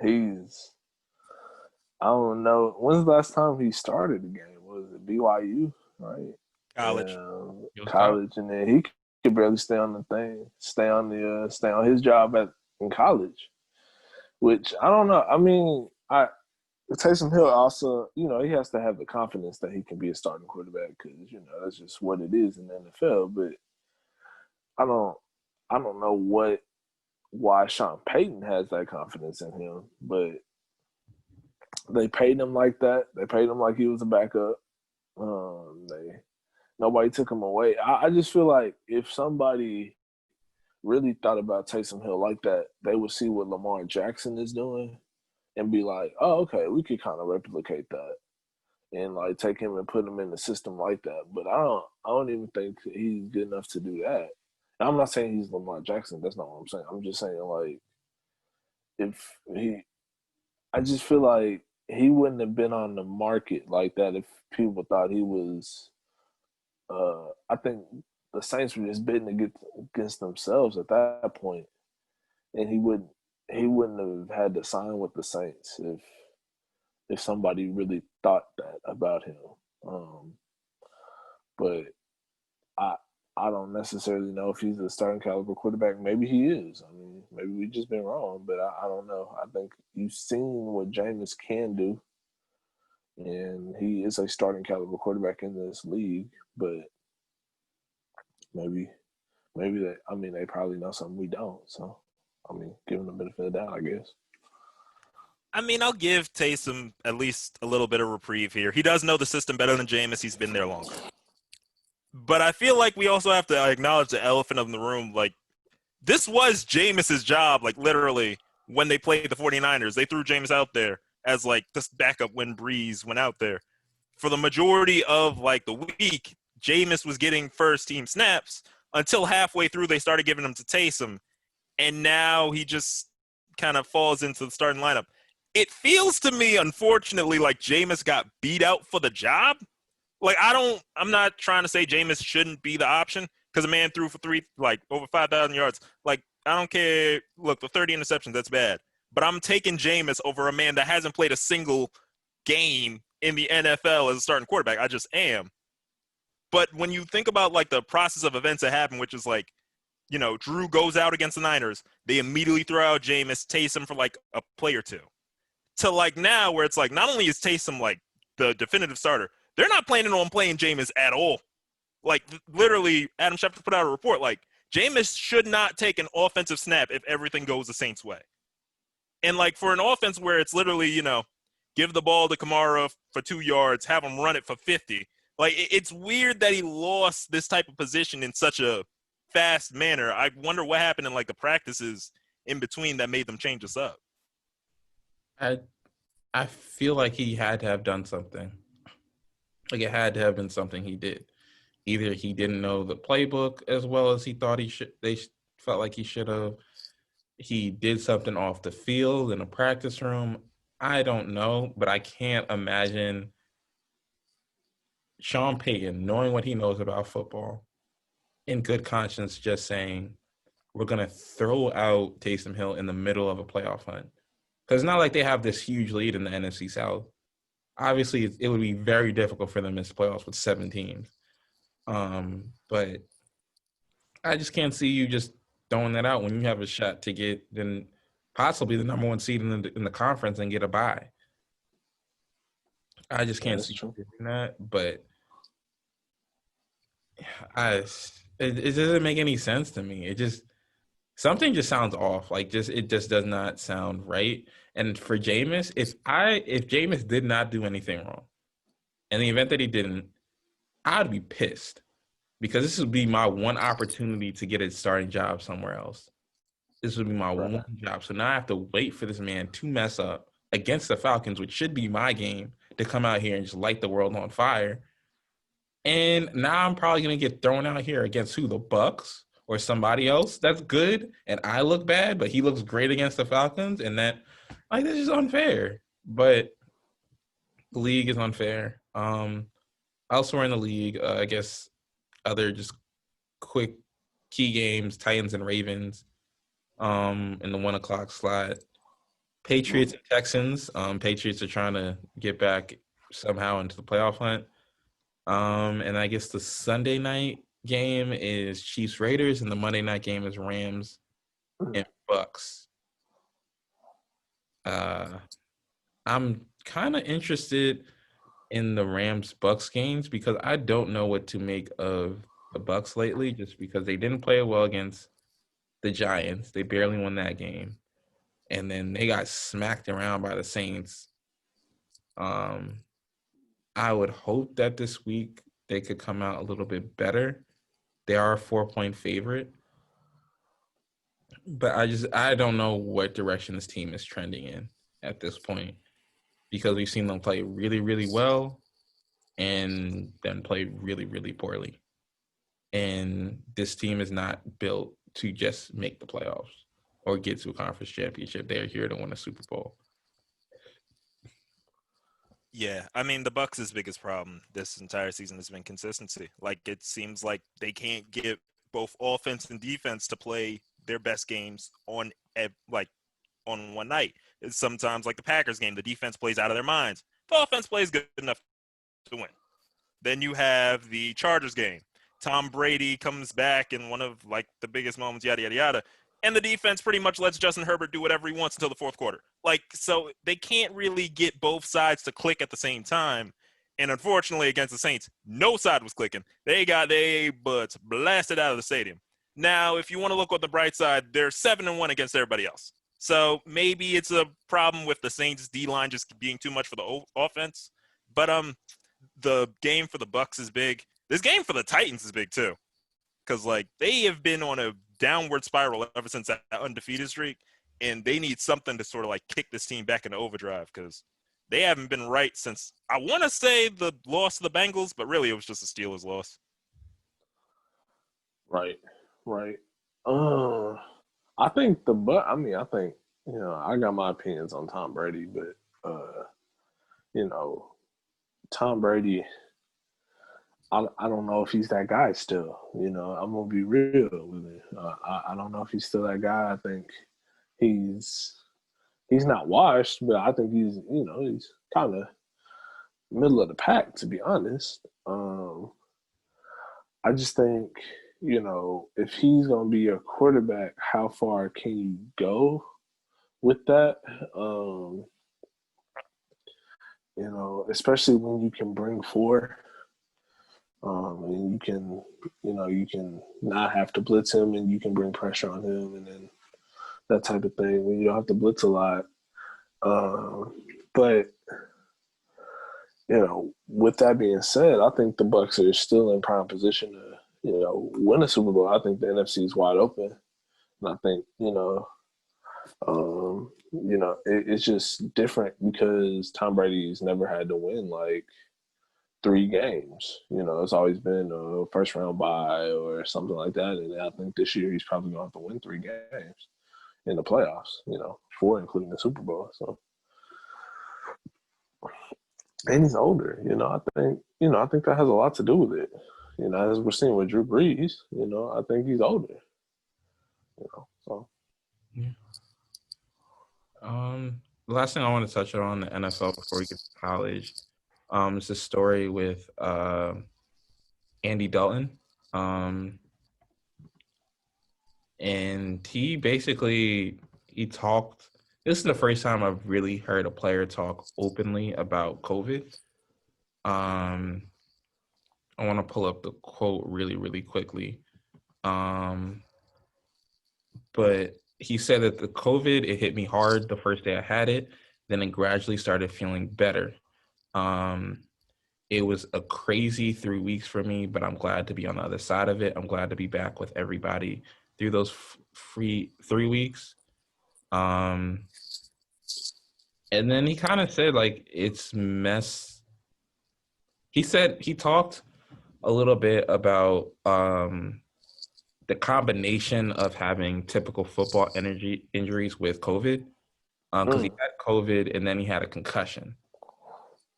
I don't know. When's the last time he started the game? Was it BYU, right? College. College, and then he could barely stay on the thing, stay on his job in college. Which I don't know. I mean, Taysom Hill also, he has to have the confidence that he can be a starting quarterback because that's just what it is in the NFL. But I don't know why Sean Payton has that confidence in him, but they paid him like that. They paid him like he was a backup. Nobody took him away. I just feel like if somebody really thought about Taysom Hill like that, they would see what Lamar Jackson is doing and be like, oh, okay, we could kind of replicate that and like take him and put him in the system like that. But I don't even think he's good enough to do that. And I'm not saying he's Lamar Jackson. That's not what I'm saying. I'm just saying like I just feel like he wouldn't have been on the market like that if people thought he was. I think the Saints were just bidding against themselves at that point, and he wouldn't have had to sign with the Saints if somebody really thought that about him. But I don't necessarily know if he's a starting caliber quarterback. Maybe he is. I mean, maybe we've just been wrong, but I don't know. I think you've seen what Jameis can do, and he is a starting caliber quarterback in this league. But maybe they probably know something we don't. So, I mean, give him the benefit of the doubt, I guess. I mean, I'll give Taysom at least a little bit of reprieve here. He does know the system better than Jameis. He's been there longer. But I feel like we also have to acknowledge the elephant in the room. Like, this was Jameis's job, like, literally, when they played the 49ers. They threw Jameis out there as, like, this backup when Breeze went out there. For the majority of, like, the week, Jameis was getting first-team snaps until halfway through they started giving them to Taysom. And now he just kind of falls into the starting lineup. It feels to me, unfortunately, like Jameis got beat out for the job. Like, I'm not trying to say Jameis shouldn't be the option because a man threw for over 5,000 yards. Like, I don't care. Look, the 30 interceptions, that's bad. But I'm taking Jameis over a man that hasn't played a single game in the NFL as a starting quarterback. I just am. But when you think about like the process of events that happen, which is like, Drew goes out against the Niners, they immediately throw out Jameis, Taysom for like a play or two. To like now where it's like not only is Taysom like the definitive starter, they're not planning on playing Jameis at all. Like literally, Adam Schefter put out a report like Jameis should not take an offensive snap if everything goes the Saints' way. And like for an offense where it's literally, give the ball to Kamara for 2 yards, have him run it for 50. Like it's weird that he lost this type of position in such a fast manner. I wonder what happened in like the practices in between that made them change this up. I feel like he had to have done something. Like it had to have been something he did. Either he didn't know the playbook as well as he thought he should. They felt like he should have. He did something off the field in a practice room. I don't know, but I can't imagine Sean Payton, knowing what he knows about football, in good conscience, just saying, we're going to throw out Taysom Hill in the middle of a playoff hunt. Because it's not like they have this huge lead in the NFC South. Obviously, it would be very difficult for them in the playoffs with 7 teams. But I just can't see you just throwing that out when you have a shot to get then possibly the number 1 seed in the conference and get a bye. I just can't see you doing that. But it doesn't make any sense to me. It just something just sounds off. Like it just does not sound right. And for Jameis, if Jameis did not do anything wrong, in the event that he didn't, I'd be pissed because this would be my one opportunity to get a starting job somewhere else. This would be my one job. So now I have to wait for this man to mess up against the Falcons, which should be my game, to come out here and just light the world on fire. And now I'm probably going to get thrown out here against who? The Bucks or somebody else that's good. And I look bad, but he looks great against the Falcons. And this is unfair. But the league is unfair. Elsewhere in the league, I guess other just quick key games, Titans and Ravens in the 1:00 slot. Patriots and Texans. Patriots are trying to get back somehow into the playoff hunt. And I guess the Sunday night game is Chiefs Raiders, and the Monday night game is Rams and Bucks. I'm kind of interested in the Rams Bucks games because I don't know what to make of the Bucks lately, just because they didn't play well against the Giants. They barely won that game. And then they got smacked around by the Saints. I would hope that this week they could come out a little bit better. They are a 4-point favorite. But I don't know what direction this team is trending in at this point because we've seen them play really, really well and then play really, really poorly. And this team is not built to just make the playoffs or get to a conference championship. They're here to win a Super Bowl. Yeah, I mean, the Bucks' biggest problem this entire season has been consistency. Like, it seems like they can't get both offense and defense to play their best games on one night. It's sometimes like the Packers game, the defense plays out of their minds. The offense plays good enough to win. Then you have the Chargers game. Tom Brady comes back in one of like the biggest moments, yada, yada, yada. And the defense pretty much lets Justin Herbert do whatever he wants until the fourth quarter. Like, so they can't really get both sides to click at the same time. And unfortunately, against the Saints, no side was clicking. They got their butts blasted out of the stadium. Now, if you want to look on the bright side, they're 7-1 against everybody else. So maybe it's a problem with the Saints D-line just being too much for the offense. But the game for the Bucks is big. This game for the Titans is big too, because like they have been on a downward spiral ever since that undefeated streak, and they need something to sort of like kick this team back into overdrive because they haven't been right since I want to say the loss to the Bengals, but really it was just a Steelers loss. Right. I think I think I got my opinions on Tom Brady, but Tom Brady, I don't know if he's that guy still. I'm gonna be real with it. I don't know if he's still that guy. I think he's he's not washed, but I think he's kind of middle of the pack, to be honest. I just think, if he's going to be a quarterback, how far can you go with that? Um, Especially when you can bring four, and you can not have to blitz him, and you can bring pressure on him, and then that type of thing when you don't have to blitz a lot. But with that being said, I think the Bucks are still in prime position to, win a Super Bowl. I think the NFC is wide open, and I think it's just different because Tom Brady's never had to win like 3 games. It's always been a first round bye or something like that, and I think this year he's probably going to have to win 3 games in the playoffs. 4 including the Super Bowl. So. And he's older, I think that has a lot to do with it. As we're seeing with Drew Brees, I think he's older. So Yeah. The last thing I want to touch on the NFL before we get to college, is a story with Andy Dalton. And he talked. This is the first time I've really heard a player talk openly about COVID. I want to pull up the quote really, really quickly. But he said that the COVID, it hit me hard the first day I had it. Then it gradually started feeling better. It was a crazy 3 weeks for me, but I'm glad to be on the other side of it. I'm glad to be back with everybody through those free 3 weeks. And then he kind of said, like, it's mess. He said he talked a little bit about the combination of having typical football injuries with COVID, because he had COVID and then he had a concussion.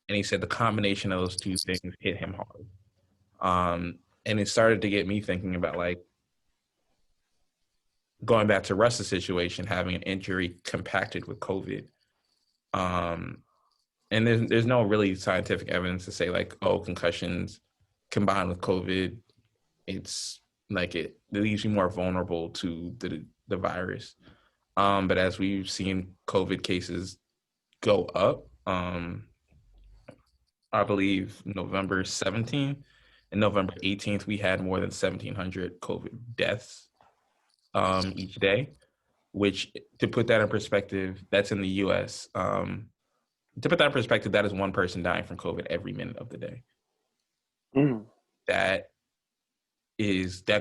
And he said the combination of those two things hit him hard. And it started to get me thinking about, like, going back to Russ's situation, having an injury compacted with COVID. And there's no really scientific evidence to say, like, oh, concussions combined with COVID, it's like it leaves you more vulnerable to the virus. But as we've seen COVID cases go up, I believe November 17th and November 18th, we had more than 1,700 COVID deaths each day, which, to put that in perspective, that's in the U.S. To put that in perspective, that is one person dying from COVID every minute of the day. That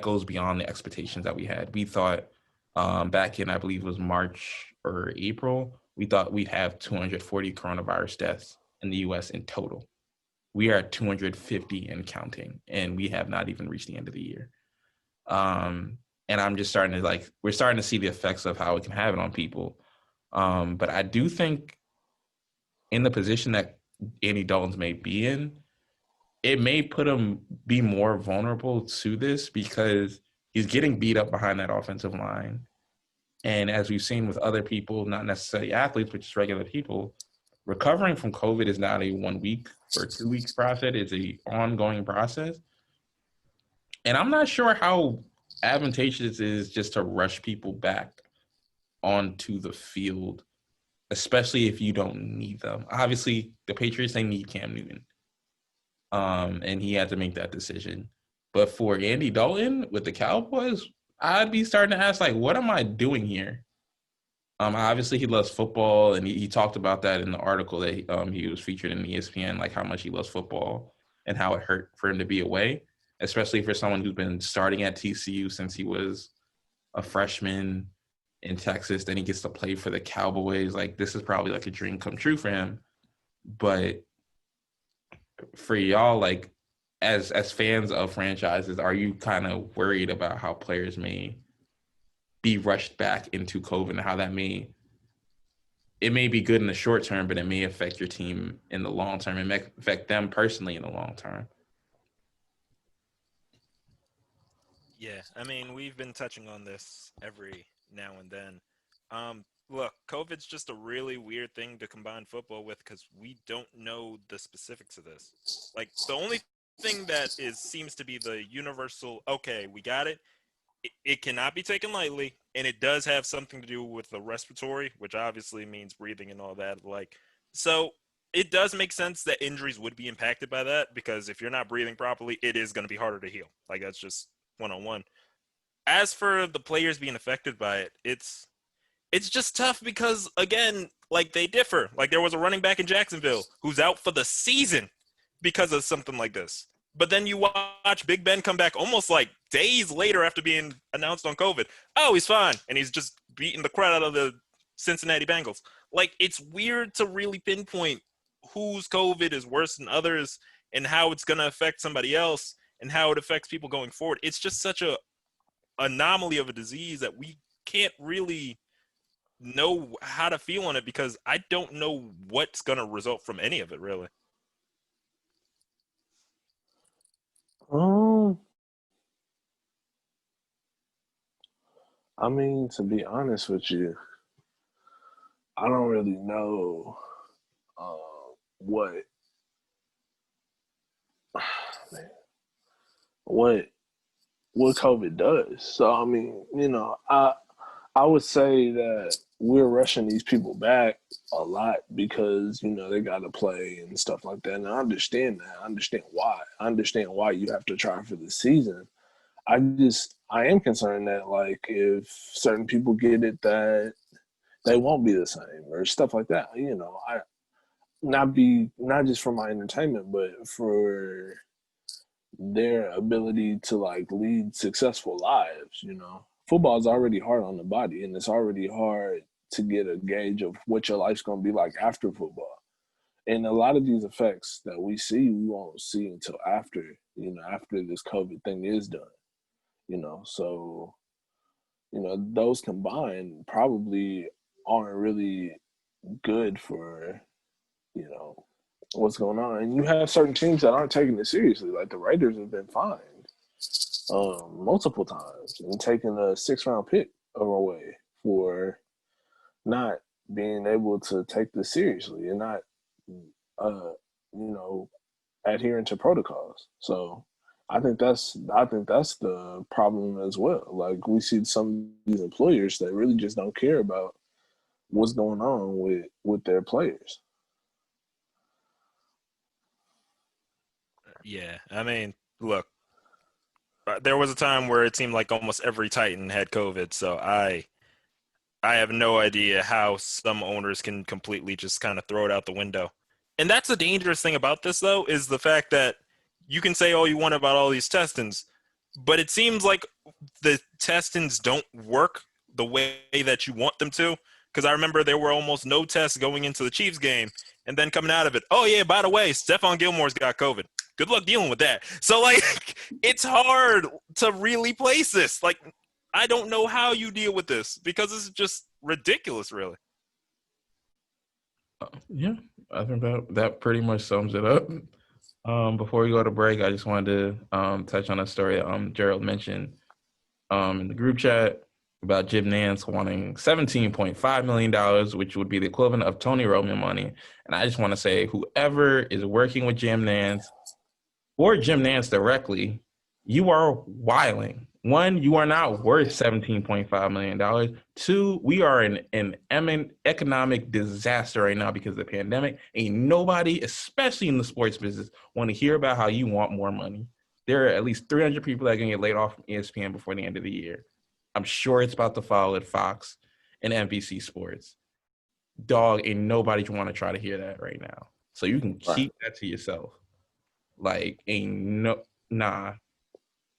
goes beyond the expectations that we had. We thought back in, I believe it was March or April, we thought we'd have 240 coronavirus deaths in the U.S. in total. We are at 250 and counting, and we have not even reached the end of the year. And I'm just starting to, we're starting to see the effects of how it can have it on people. But I do think in the position that Andy Dalton's may be in, it may put him be more vulnerable to this because he's getting beat up behind that offensive line. And as we've seen with other people, not necessarily athletes, but just regular people, recovering from COVID is not a 1 week or 2 weeks process. It's an ongoing process. And I'm not sure how advantageous it is just to rush people back onto the field, especially if you don't need them. Obviously, the Patriots, they need Cam Newton. And he had to make that decision. But for Andy Dalton with the Cowboys, I'd be starting to ask, like, what am I doing here? Obviously, he loves football, and he talked about that in the article that he was featured in ESPN, like how much he loves football and how it hurt for him to be away, especially for someone who's been starting at TCU since he was a freshman in Texas. Then he gets to play for the Cowboys. Like, this is probably like a dream come true for him. But for y'all, like, as fans of franchises, are you kind of worried about how players may be rushed back into COVID and how that may be good in the short term, but it may affect your team in the long term and may affect them personally in the long term? Yeah, I mean, we've been touching on this every now and then. Look, COVID's just a really weird thing to combine football with because we don't know the specifics of this. Like, the only thing that seems to be the universal, okay, we got it. It cannot be taken lightly, and it does have something to do with the respiratory, which obviously means breathing and all that. Like, so it does make sense that injuries would be impacted by that because if you're not breathing properly, it is going to be harder to heal. Like, that's just one on one. As for the players being affected by it, it's just tough because again, like they differ. Like there was a running back in Jacksonville who's out for the season because of something like this. But then you watch Big Ben come back almost like days later after being announced on COVID. Oh, he's fine, and he's just beating the crap out of the Cincinnati Bengals. Like it's weird to really pinpoint whose COVID is worse than others and how it's going to affect somebody else and how it affects people going forward. It's just such a anomaly of a disease that we can't really know how to feel on it because I don't know what's going to result from any of it, really. Um, I mean, to be honest with you, I don't really know what man, what what COVID does. So I mean, I would say that we're rushing these people back a lot because they got to play and stuff like that. And I understand that. I understand why. I understand why you have to try for the season. I am concerned that like if certain people get it that they won't be the same or stuff like that. I not just for my entertainment, but for their ability to like lead successful lives. Football is already hard on the body, and it's already hard to get a gauge of what your life's going to be like after football. And a lot of these effects that we see, we won't see until after this COVID thing is done. So those combined probably aren't really good for you know what's going on. And you have certain teams that aren't taking it seriously. Like the Raiders have been fined multiple times and taking a 6th-round pick away for not being able to take this seriously and not, uh, you know, adhering to protocols. So I think that's the problem as well. Like we see some of these employers that really just don't care about what's going on with their players. Yeah, I mean, look, there was a time where it seemed like almost every Titan had COVID, so I have no idea how some owners can completely just kind of throw it out the window. And that's the dangerous thing about this, though, is the fact that you can say all you want about all these testings, but it seems like the testings don't work the way that you want them to. Because I remember there were almost no tests going into the Chiefs game, and then coming out of it, oh yeah, by the way, Stephon Gilmore's got COVID. Good luck dealing with that. So like, it's hard to really place this. Like, I don't know how you deal with this because it's just ridiculous, really. Yeah, I think that pretty much sums it up. Before we go to break, I just wanted to touch on a story that Gerald mentioned in the group chat about Jim Nance wanting $17.5 million, which would be the equivalent of Tony Roman money. And I just want to say, whoever is working with Jim Nance or Jim Nance directly, you are wiling. One, you are not worth $17.5 million. Two, we are in an economic disaster right now because of the pandemic. Ain't nobody, especially in the sports business, want to hear about how you want more money. There are at least 300 people that are going to get laid off from ESPN before the end of the year. I'm sure it's about to follow at Fox and NBC Sports. Dog, ain't nobody want to try to hear that right now. So you can keep that to yourself. Like, nah.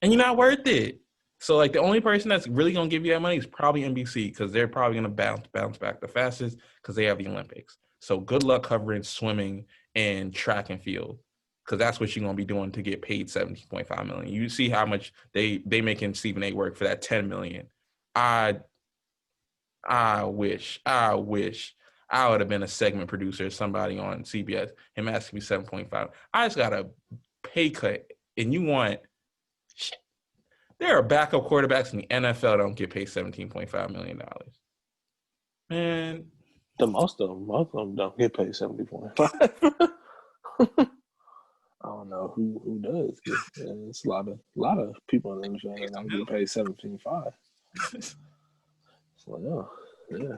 And you're not worth it. So, like, the only person that's really going to give you that money is probably NBC because they're probably going to bounce back the fastest because they have the Olympics. So, good luck covering swimming and track and field because that's what you're going to be doing to get paid $17.5 million. You see how much they making Stephen A. work for that $10 million. I wish I would have been a segment producer, somebody on CBS, him asking me 7.5. I just got a pay cut, and you want There are backup quarterbacks in the NFL that don't get paid $17.5 million. Man, Most of them don't get paid 70.5. I don't know who does. It's a lot of people in the NFL that don't get paid 17.5. So yeah.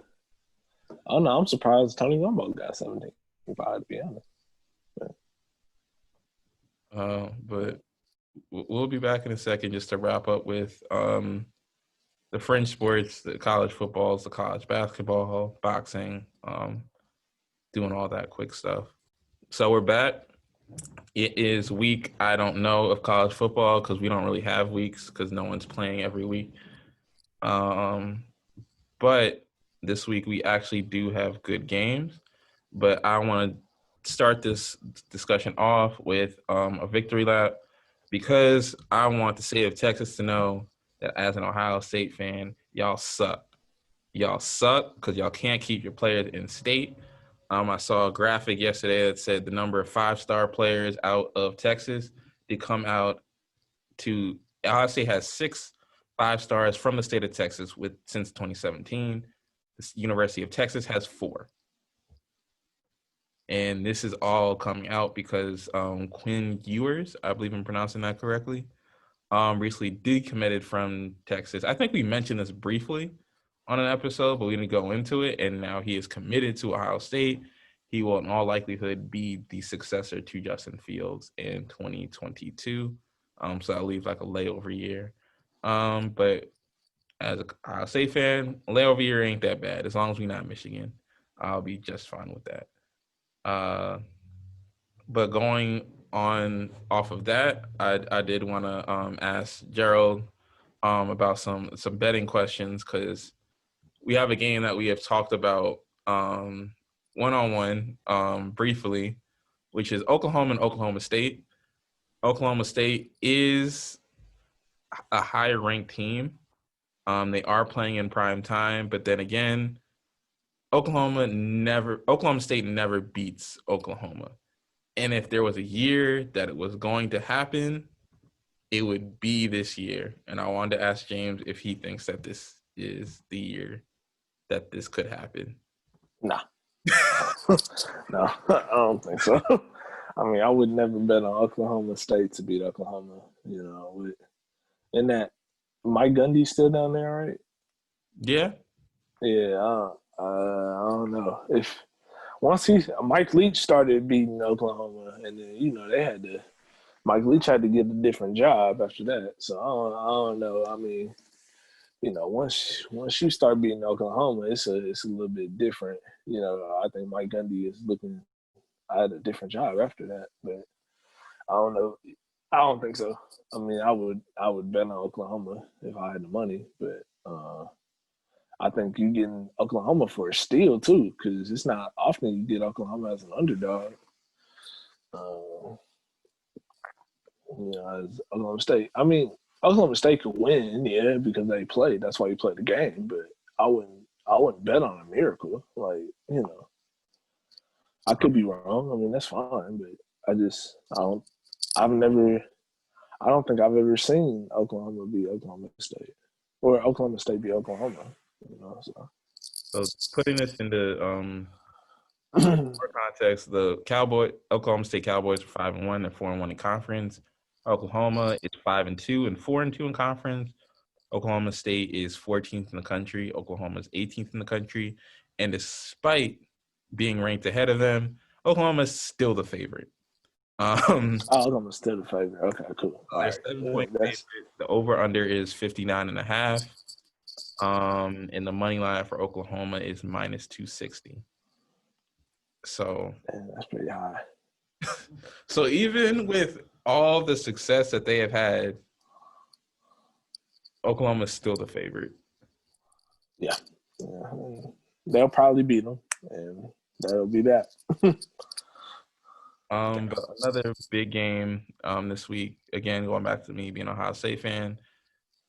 Oh no, I'm surprised Tony Romo got 17.5 to be honest. But we'll be back in a second just to wrap up with the fringe sports, the college footballs, the college basketball, boxing, doing all that quick stuff. So we're back. It is week, I don't know, of college football because we don't really have weeks because no one's playing every week. But this week we actually do have good games. But I want to start this discussion off with a victory lap because I want the state of Texas to know that as an Ohio State fan, y'all suck. Y'all suck because y'all can't keep your players in state. I saw a graphic yesterday that said the number of 5-star players out of Texas to come out to Ohio State has 6 5-stars from the state of Texas since 2017. The University of Texas has 4. And this is all coming out because Quinn Ewers, I believe I'm pronouncing that correctly, recently decommitted from Texas. I think we mentioned this briefly on an episode, but we didn't go into it. And now he is committed to Ohio State. He will in all likelihood be the successor to Justin Fields in 2022. So I'll leave like a layover year. But as a Ohio State fan, layover year ain't that bad. As long as we're not Michigan, I'll be just fine with that. But going on off of that, I did want to ask Gerald about some betting questions because we have a game that we have talked about one-on-one briefly, which is Oklahoma and Oklahoma State. Oklahoma State is a higher ranked team. They are playing in prime time, but then again, Oklahoma State never beats Oklahoma. And if there was a year that it was going to happen, it would be this year. And I wanted to ask James if he thinks that this is the year that this could happen. Nah. No, I don't think so. I mean, I would never bet on Oklahoma State to beat Oklahoma, and that Mike Gundy's still down there, right? Yeah. Yeah, I don't know. If once Mike Leach started beating Oklahoma, and then they had to. Mike Leach had to get a different job after that. So I don't know. I mean, once you start beating Oklahoma, it's a little bit different. I think Mike Gundy is looking at a different job after that, but I don't know. I don't think so. I mean, I would bet on Oklahoma if I had the money, but I think you getting Oklahoma for a steal too, because it's not often you get Oklahoma as an underdog. As Oklahoma State. I mean, Oklahoma State could win, yeah, because they played. That's why you play the game. But I wouldn't bet on a miracle. I could be wrong. I mean, that's fine, but I don't think I've ever seen Oklahoma beat Oklahoma State or Oklahoma State beat Oklahoma. So putting this into for context, the Oklahoma State Cowboys are 5-1 and 4-1 in conference. Oklahoma is 5-2 and 4-2 in conference. Oklahoma State is 14th in the country. Oklahoma is 18th in the country. And despite being ranked ahead of them, Oklahoma is still the favorite. Oklahoma's still the favorite. Okay, cool. They're 7-point favorite. The over-under is 59.5. And the money line for Oklahoma is -260. So that's pretty high. So even with all the success that they have had, Oklahoma's still the favorite. Yeah. They'll probably beat them, and that'll be that. But another big game this week, again, going back to me being an Ohio State fan,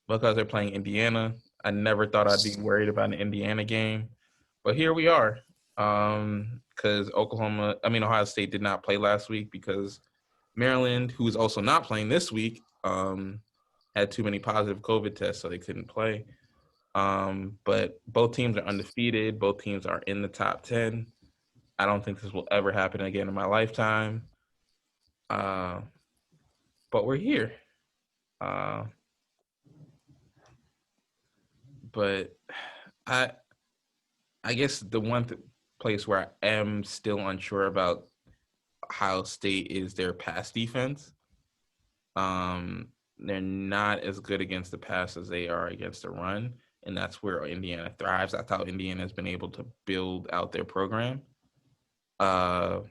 because they're playing Indiana. I never thought I'd be worried about an Indiana game, but here we are. Because Ohio State did not play last week because Maryland, who is also not playing this week, had too many positive COVID tests, so they couldn't play. But both teams are undefeated. Both teams are in the top 10. I don't think this will ever happen again in my lifetime. But we're here. But I guess the one place where I am still unsure about Ohio State is their pass defense. They're not as good against the pass as they are against the run, and that's where Indiana thrives. That's how Indiana has been able to build out their program. Because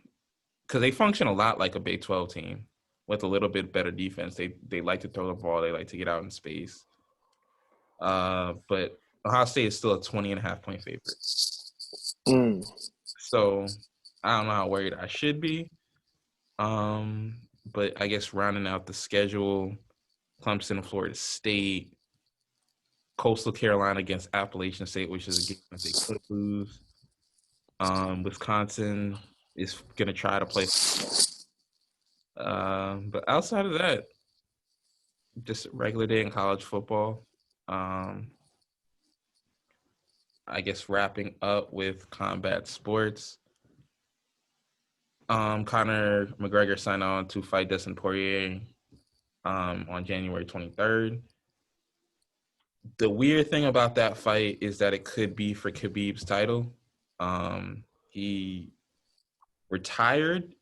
they function a lot like a Big 12 team with a little bit better defense. They like to throw the ball. They like to get out in space. But Ohio State is still a 20.5-point favorite. So I don't know how worried I should be. But I guess rounding out the schedule, Clemson, Florida State, Coastal Carolina against Appalachian State, which is a game that they could lose. Wisconsin is going to try to play. But outside of that, just a regular day in college football. I guess wrapping up with combat sports. Conor McGregor signed on to fight Dustin Poirier on January 23rd. The weird thing about that fight is that it could be for Khabib's title. He retired.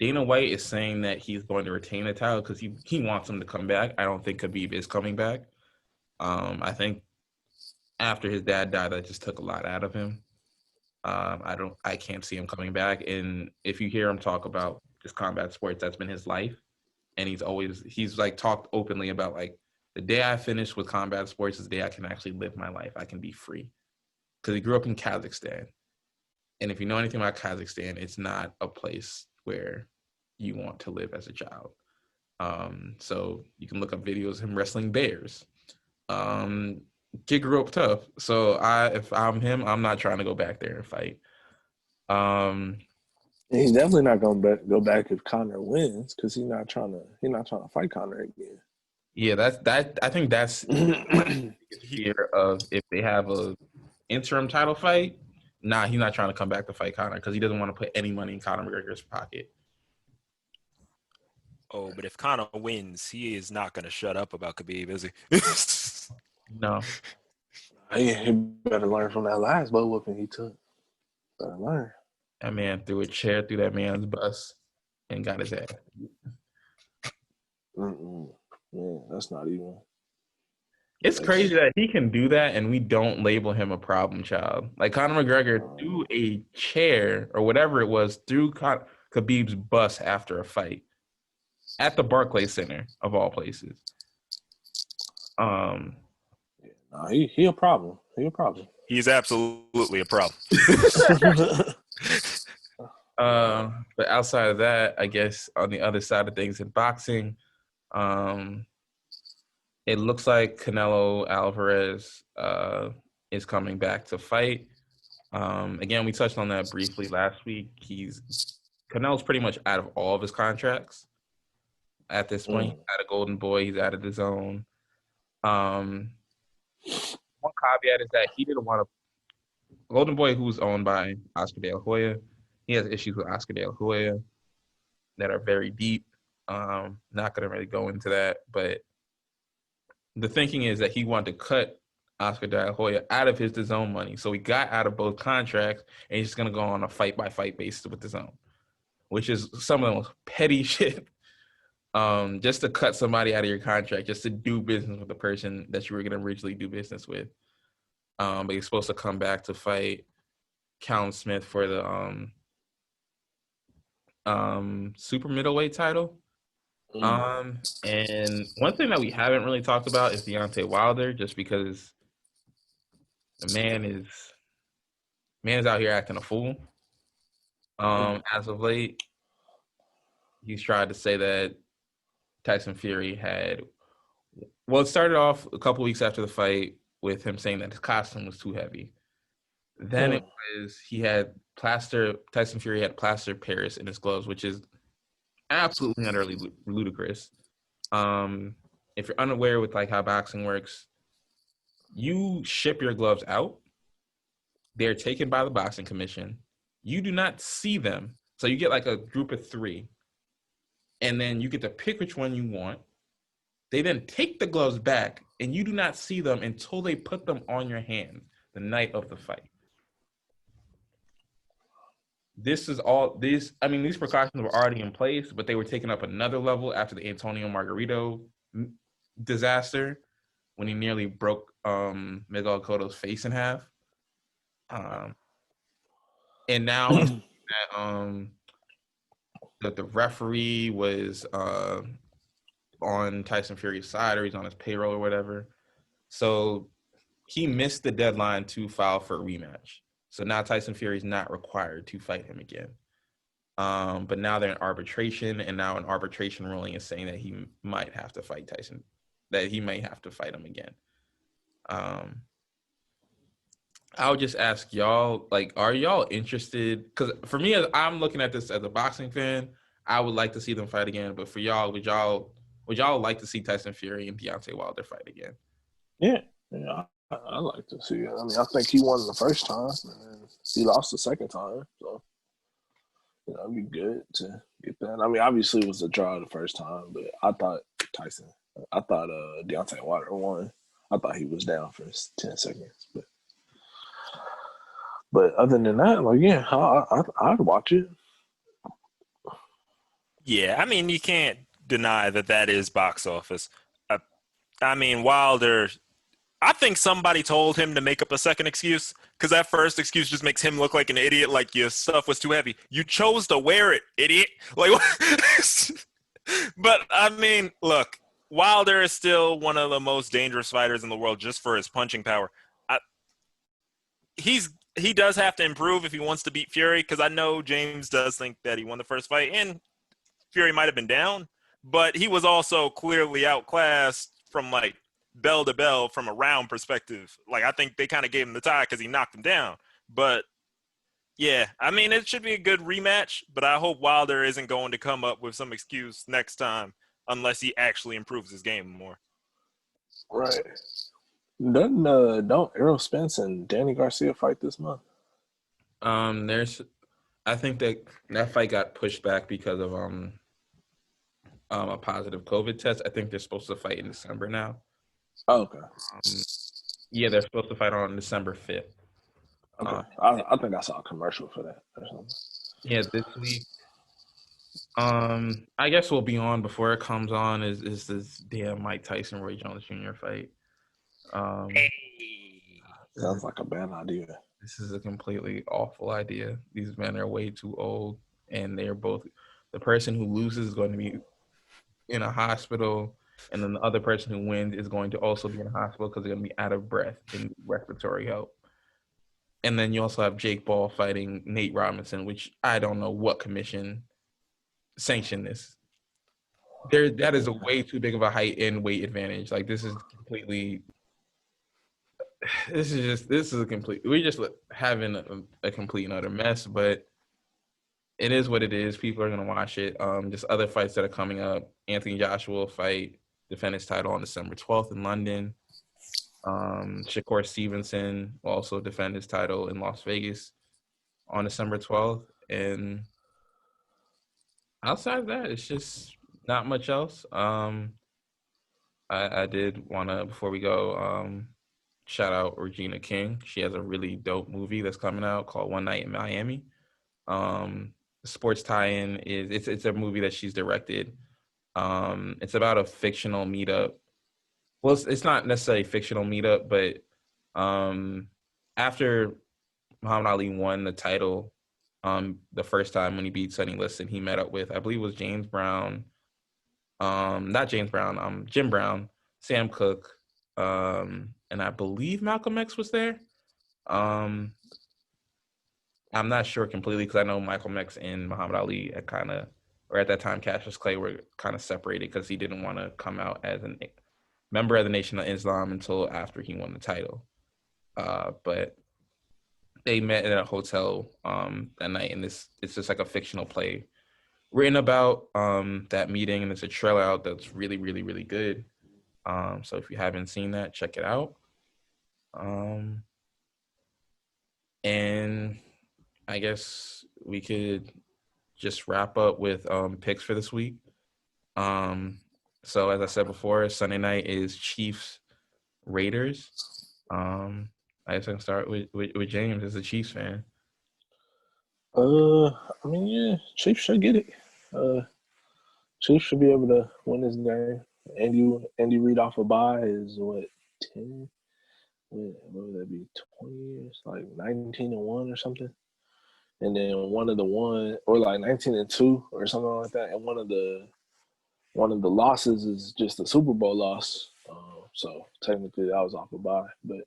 Dana White is saying that he's going to retain the title because he wants him to come back. I don't think Khabib is coming back. I think after his dad died, that just took a lot out of him. I can't see him coming back. And if you hear him talk about just combat sports, that's been his life. And he's like talked openly about like the day I finish with combat sports is the day I can actually live my life. I can be free. Because he grew up in Kazakhstan. And if you know anything about Kazakhstan, it's not a place where you want to live as a child. So you can look up videos of him wrestling bears. Kid grew up tough. So if I'm him, I'm not trying to go back there and fight. He's definitely not going to go back if Conor wins because he's not trying to fight Conor again. Yeah, that. I think that's my biggest fear of if they have a interim title fight. Nah, he's not trying to come back to fight Conor because he doesn't want to put any money in Conor McGregor's pocket. Oh, but if Conor wins, he is not going to shut up about Khabib, is he? No. He better learn from that last butt whooping he took. Better learn. That man threw a chair through that man's bus and got his ass. Yeah, that's not even. It's crazy that he can do that and we don't label him a problem child. Like Conor McGregor threw a chair or whatever it was through Khabib's bus after a fight at the Barclays Center of all places. He a problem. He a problem. He's absolutely a problem. But outside of that, I guess on the other side of things in boxing, it looks like Canelo Alvarez is coming back to fight. Again, we touched on that briefly last week. Canelo's pretty much out of all of his contracts at this point. He's out of Golden Boy. He's out of the zone. One caveat is that he didn't want to. Golden Boy, who's owned by Oscar De La Hoya, he has issues with Oscar De La Hoya that are very deep. Not going to really go into that, but the thinking is that he wanted to cut Oscar De La Hoya out of his DAZN money. So he got out of both contracts, and he's just going to go on a fight-by-fight basis with DAZN, which is some of the most petty shit. Just to cut somebody out of your contract, just to do business with the person that you were going to originally do business with. But he's supposed to come back to fight Callum Smith for the super middleweight title. And one thing that we haven't really talked about is Deontay Wilder, just because the man is out here acting a fool. As of late, he's tried to say that Tyson Fury it started off a couple weeks after the fight with him saying that his costume was too heavy. Then it was Tyson Fury had plaster Paris in his gloves, which is absolutely utterly ludicrous. if you're unaware with like how boxing works, you ship your gloves out. They're taken by the boxing commission. You do not see them. So you get like a group of 3, and then you get to pick which one you want. They then take the gloves back, and you do not see them until they put them on your hand the night of the fight. This is all these. I mean, these precautions were already in place, but they were taken up another level after the Antonio Margarito disaster when he nearly broke Miguel Cotto's face in half. And now he's that the referee was on Tyson Fury's side, or he's on his payroll or whatever. So he missed the deadline to file for a rematch. So now Tyson Fury's not required to fight him again. But now they're in arbitration, and now an arbitration ruling is saying that he might have to fight Tyson, that he may have to fight him again. I would just ask y'all, like, are y'all interested? Because for me, I'm looking at this as a boxing fan. I would like to see them fight again. But for y'all, would y'all like to see Tyson Fury and Deontay Wilder fight again? Yeah, I like to see it. I mean, I think he won the first time, and then he lost the second time. So, it'd be good to get that. I mean, obviously it was a draw the first time, but I thought Deontay Wilder won. I thought he was down for 10 seconds, but other than that, like, yeah, I'd watch it. Yeah, I mean, you can't deny that is box office. I mean, Wilder, I think somebody told him to make up a second excuse, because that first excuse just makes him look like an idiot, like your stuff was too heavy. You chose to wear it, idiot. Like, but I mean, look, Wilder is still one of the most dangerous fighters in the world just for his punching power. He does have to improve if he wants to beat Fury, because I know James does think that he won the first fight, and Fury might have been down, but he was also clearly outclassed from like bell to bell from a round perspective. Like, I think they kind of gave him the tie because he knocked him down. But yeah, I mean, it should be a good rematch, but I hope Wilder isn't going to come up with some excuse next time unless he actually improves his game more. Right. Don't Errol Spence and Danny Garcia fight this month? I think that fight got pushed back because of a positive COVID test. I think they're supposed to fight in December now. Oh, okay. Yeah, they're supposed to fight on December 5th. Okay. I think I saw a commercial for that or something. Yeah, this week. I guess we'll be on before it comes on. Is this damn Mike Tyson Roy Jones Jr. fight? Sounds like a bad idea. This is a completely awful idea. These men are way too old, and they're both. The person who loses is going to be in a hospital, and then the other person who wins is going to also be in a hospital because they're going to be out of breath and respiratory help. And then you also have Jake Paul fighting Nate Robinson, which I don't know what commission sanctioned this. That is a way too big of a height and weight advantage. Like, this is a complete. We're just having a complete and utter mess, but it is what it is. People are gonna watch it. Just other fights that are coming up. Anthony Joshua will defend his title on December 12th in London. Shakur Stevenson will also defend his title in Las Vegas on December 12th. And outside of that, it's just not much else. I did want to, before we go, shout out Regina King. She has a really dope movie that's coming out called One Night in Miami. The sports tie-in is it's a movie that she's directed. It's about a fictional meetup. Well, it's not necessarily a fictional meetup, but after Muhammad Ali won the title the first time when he beat Sonny Liston, he met up with, I believe it was James Brown, not James Brown, Jim Brown, Sam Cooke, and I believe Malcolm X was there. I'm not sure completely because I know Malcolm X and Muhammad Ali at that time Cassius Clay were kind of separated because he didn't want to come out as a member of the Nation of Islam until after he won the title. But they met at a hotel that night, and it's just like a fictional play written about that meeting, and it's a trailer out that's really, really, really good. So if you haven't seen that, check it out. And I guess we could just wrap up with picks for this week. So as I said before, Sunday night is Chiefs Raiders. I guess I can start with James as a Chiefs fan. I mean, yeah, Chiefs should get it. Chiefs should be able to win this game. Andy Reid off a bye is what 10? What would that be? 20 years, like 19-1 or something. And then or like 19-2 or something like that. And one of the losses is just a Super Bowl loss. So technically that was off a bye, but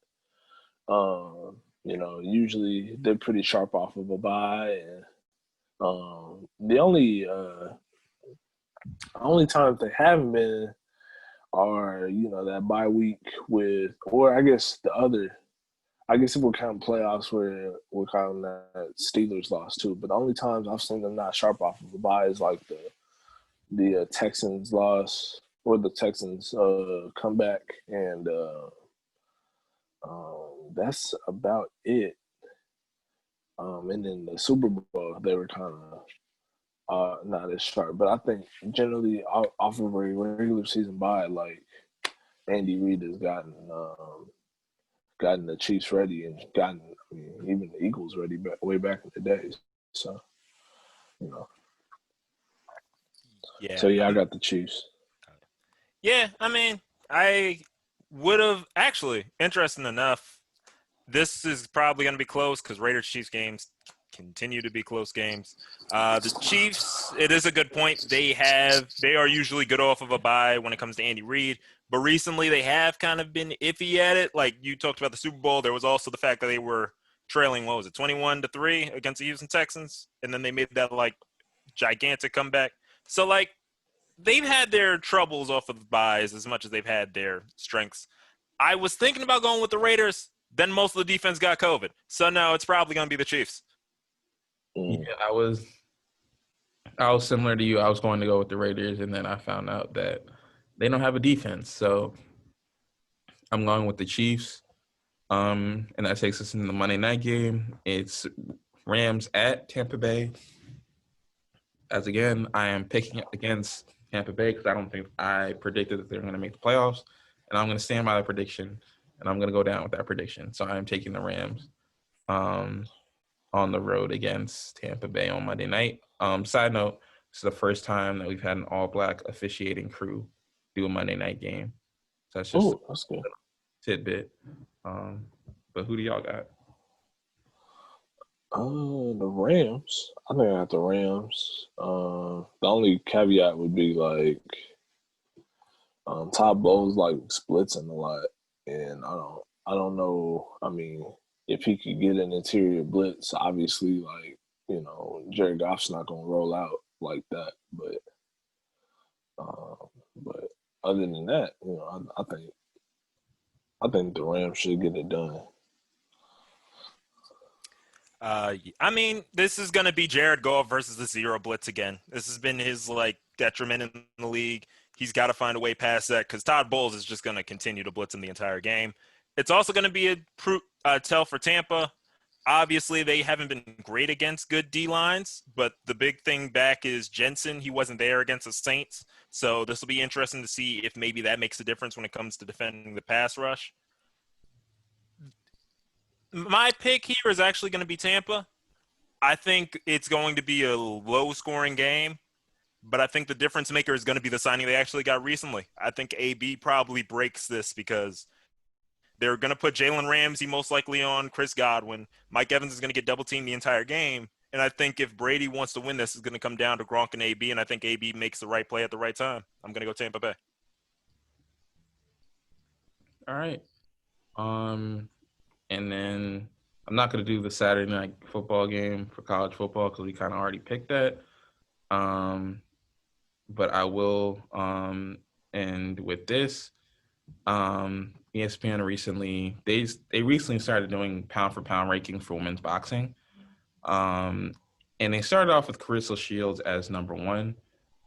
usually they're pretty sharp off of a bye. And the only times they haven't been are that bye week with, or I guess if we're counting playoffs where we're counting that Steelers loss too. But the only times I've seen them not sharp off of a bye is like the Texans loss or the Texans comeback, and that's about it. And then the Super Bowl, they were kind of not as sharp. But I think generally off of a regular season bye, like Andy Reid has gotten the Chiefs ready and gotten even the Eagles ready way back in the days. So Yeah. So yeah, I got the Chiefs. Yeah, I mean, I would have actually, interesting enough, this is probably going to be close because Raiders Chiefs games continue to be close games. The Chiefs, it is a good point. They are usually good off of a bye when it comes to Andy Reid, but recently they have kind of been iffy at it. Like you talked about the Super Bowl, there was also the fact that they were trailing, 21-3 against the Houston Texans, and then they made that like gigantic comeback. So like they've had their troubles off of the buys as much as they've had their strengths. I was thinking about going with the Raiders. Then most of the defense got COVID. So no, it's probably going to be the Chiefs. Yeah, I was similar to you. I was going to go with the Raiders, and then I found out that they don't have a defense. So I'm going with the Chiefs. And that takes us into the Monday night game. It's Rams at Tampa Bay. As again, I am picking against Tampa Bay because I don't think I predicted that they're going to make the playoffs. And I'm going to stand by the prediction, and I'm going to go down with that prediction. So I am taking the Rams on the road against Tampa Bay on Monday night. Side note, this is the first time that we've had an all-black officiating crew do a Monday night game. So that's just that's good. Tidbit. But who do y'all got? The Rams. I think I got the Rams. The only caveat would be like Todd Bowles like splitzing a lot, and I don't know. I mean, if he could get an interior blitz, obviously, like Jared Goff's not gonna roll out like that. But other than that, I think the Rams should get it done. I mean, this is going to be Jared Goff versus the zero blitz again. This has been his like detriment in the league. He's got to find a way past that because Todd Bowles is just going to continue to blitz him the entire game. It's also going to be a tell for Tampa. Obviously, they haven't been great against good D lines, but the big thing back is Jensen. He wasn't there against the Saints, so this will be interesting to see if maybe that makes a difference when it comes to defending the pass rush. My pick here is actually going to be Tampa. I think it's going to be a low-scoring game, but I think the difference maker is going to be the signing they actually got recently. I think AB probably breaks this because they're going to put Jalen Ramsey most likely on Chris Godwin. Mike Evans is going to get double-teamed the entire game, and I think if Brady wants to win this, it's going to come down to Gronk and AB, and I think AB makes the right play at the right time. I'm going to go Tampa Bay. All right. And then I'm not going to do the Saturday night football game for college football because we kind of already picked that. But I will end with this. ESPN recently started doing pound for pound ranking for women's boxing. And they started off with Carissa Shields as number one.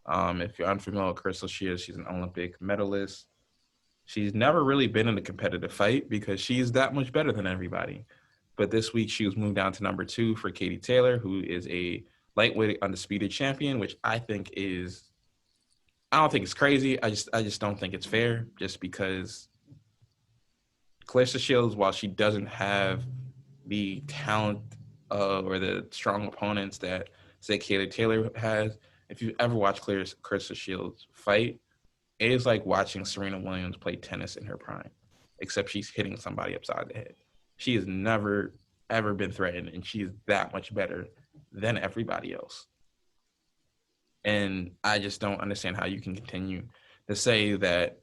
If you're unfamiliar with Carissa Shields, she's an Olympic medalist. She's never really been in a competitive fight because she's that much better than everybody. But this week she was moved down to number 2 for Katie Taylor, who is a lightweight undisputed champion, which I don't think it's crazy. I just don't think it's fair, just because Clarissa Shields, while she doesn't have the talent or the strong opponents that say Katie Taylor has, if you ever watch Clarissa Shields fight, it is like watching Serena Williams play tennis in her prime, except she's hitting somebody upside the head. She has never, ever been threatened, and she is that much better than everybody else. And I just don't understand how you can continue to say that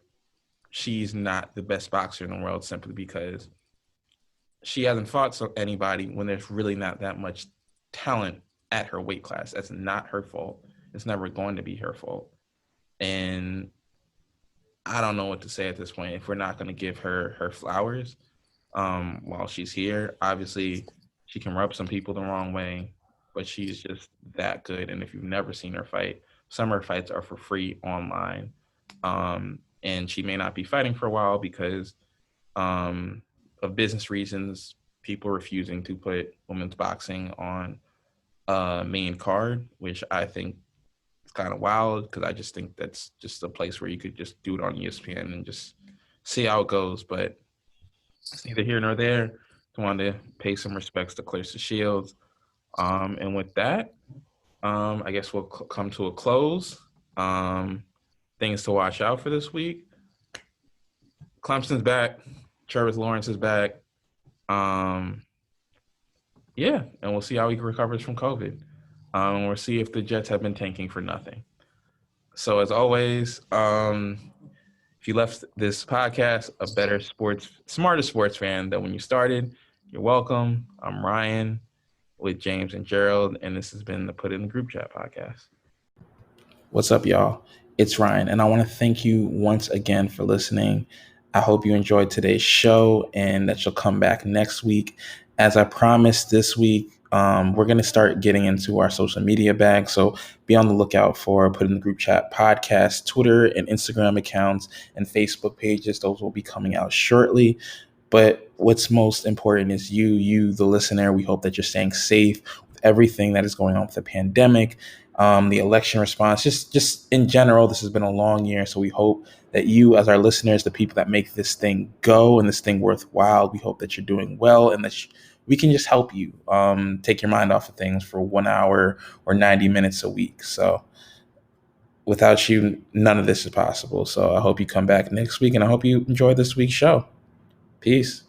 she's not the best boxer in the world simply because she hasn't fought anybody when there's really not that much talent at her weight class. That's not her fault. It's never going to be her fault. And I don't know what to say at this point if we're not going to give her her flowers while she's here. Obviously, she can rub some people the wrong way, but she's just that good. And if you've never seen her fight, some of her fights are for free online. And she may not be fighting for a while because of business reasons, people refusing to put women's boxing on main card, which I think is kind of wild because I just think that's just a place where you could just do it on ESPN and just see how it goes. But it's neither here nor there. I wanted to pay some respects to Clarissa Shields. And with that, I guess we'll come to a close. Things to watch out for this week. Clemson's back. Trevor Lawrence is back. Yeah, and we'll see how he recovers from COVID. We'll see if the Jets have been tanking for nothing. So as always, if you left this podcast a better smarter sports fan than when you started, you're welcome. I'm Ryan with James and Gerald, and this has been the Put in the Group Chat podcast. What's up, y'all? It's Ryan, and I want to thank you once again for listening. I hope you enjoyed today's show and that you'll come back next week. As I promised this week, we're going to start getting into our social media bag. So be on the lookout for Put in the Group Chat podcast, Twitter and Instagram accounts, and Facebook pages. Those will be coming out shortly. But what's most important is you, the listener. We hope that you're staying safe with everything that is going on with the pandemic, the election response, just in general. This has been a long year. So we hope that you, as our listeners, the people that make this thing go and this thing worthwhile, we hope that you're doing well and that we can just help you take your mind off of things for 1 hour or 90 minutes a week. So without you, none of this is possible. So I hope you come back next week, and I hope you enjoy this week's show. Peace.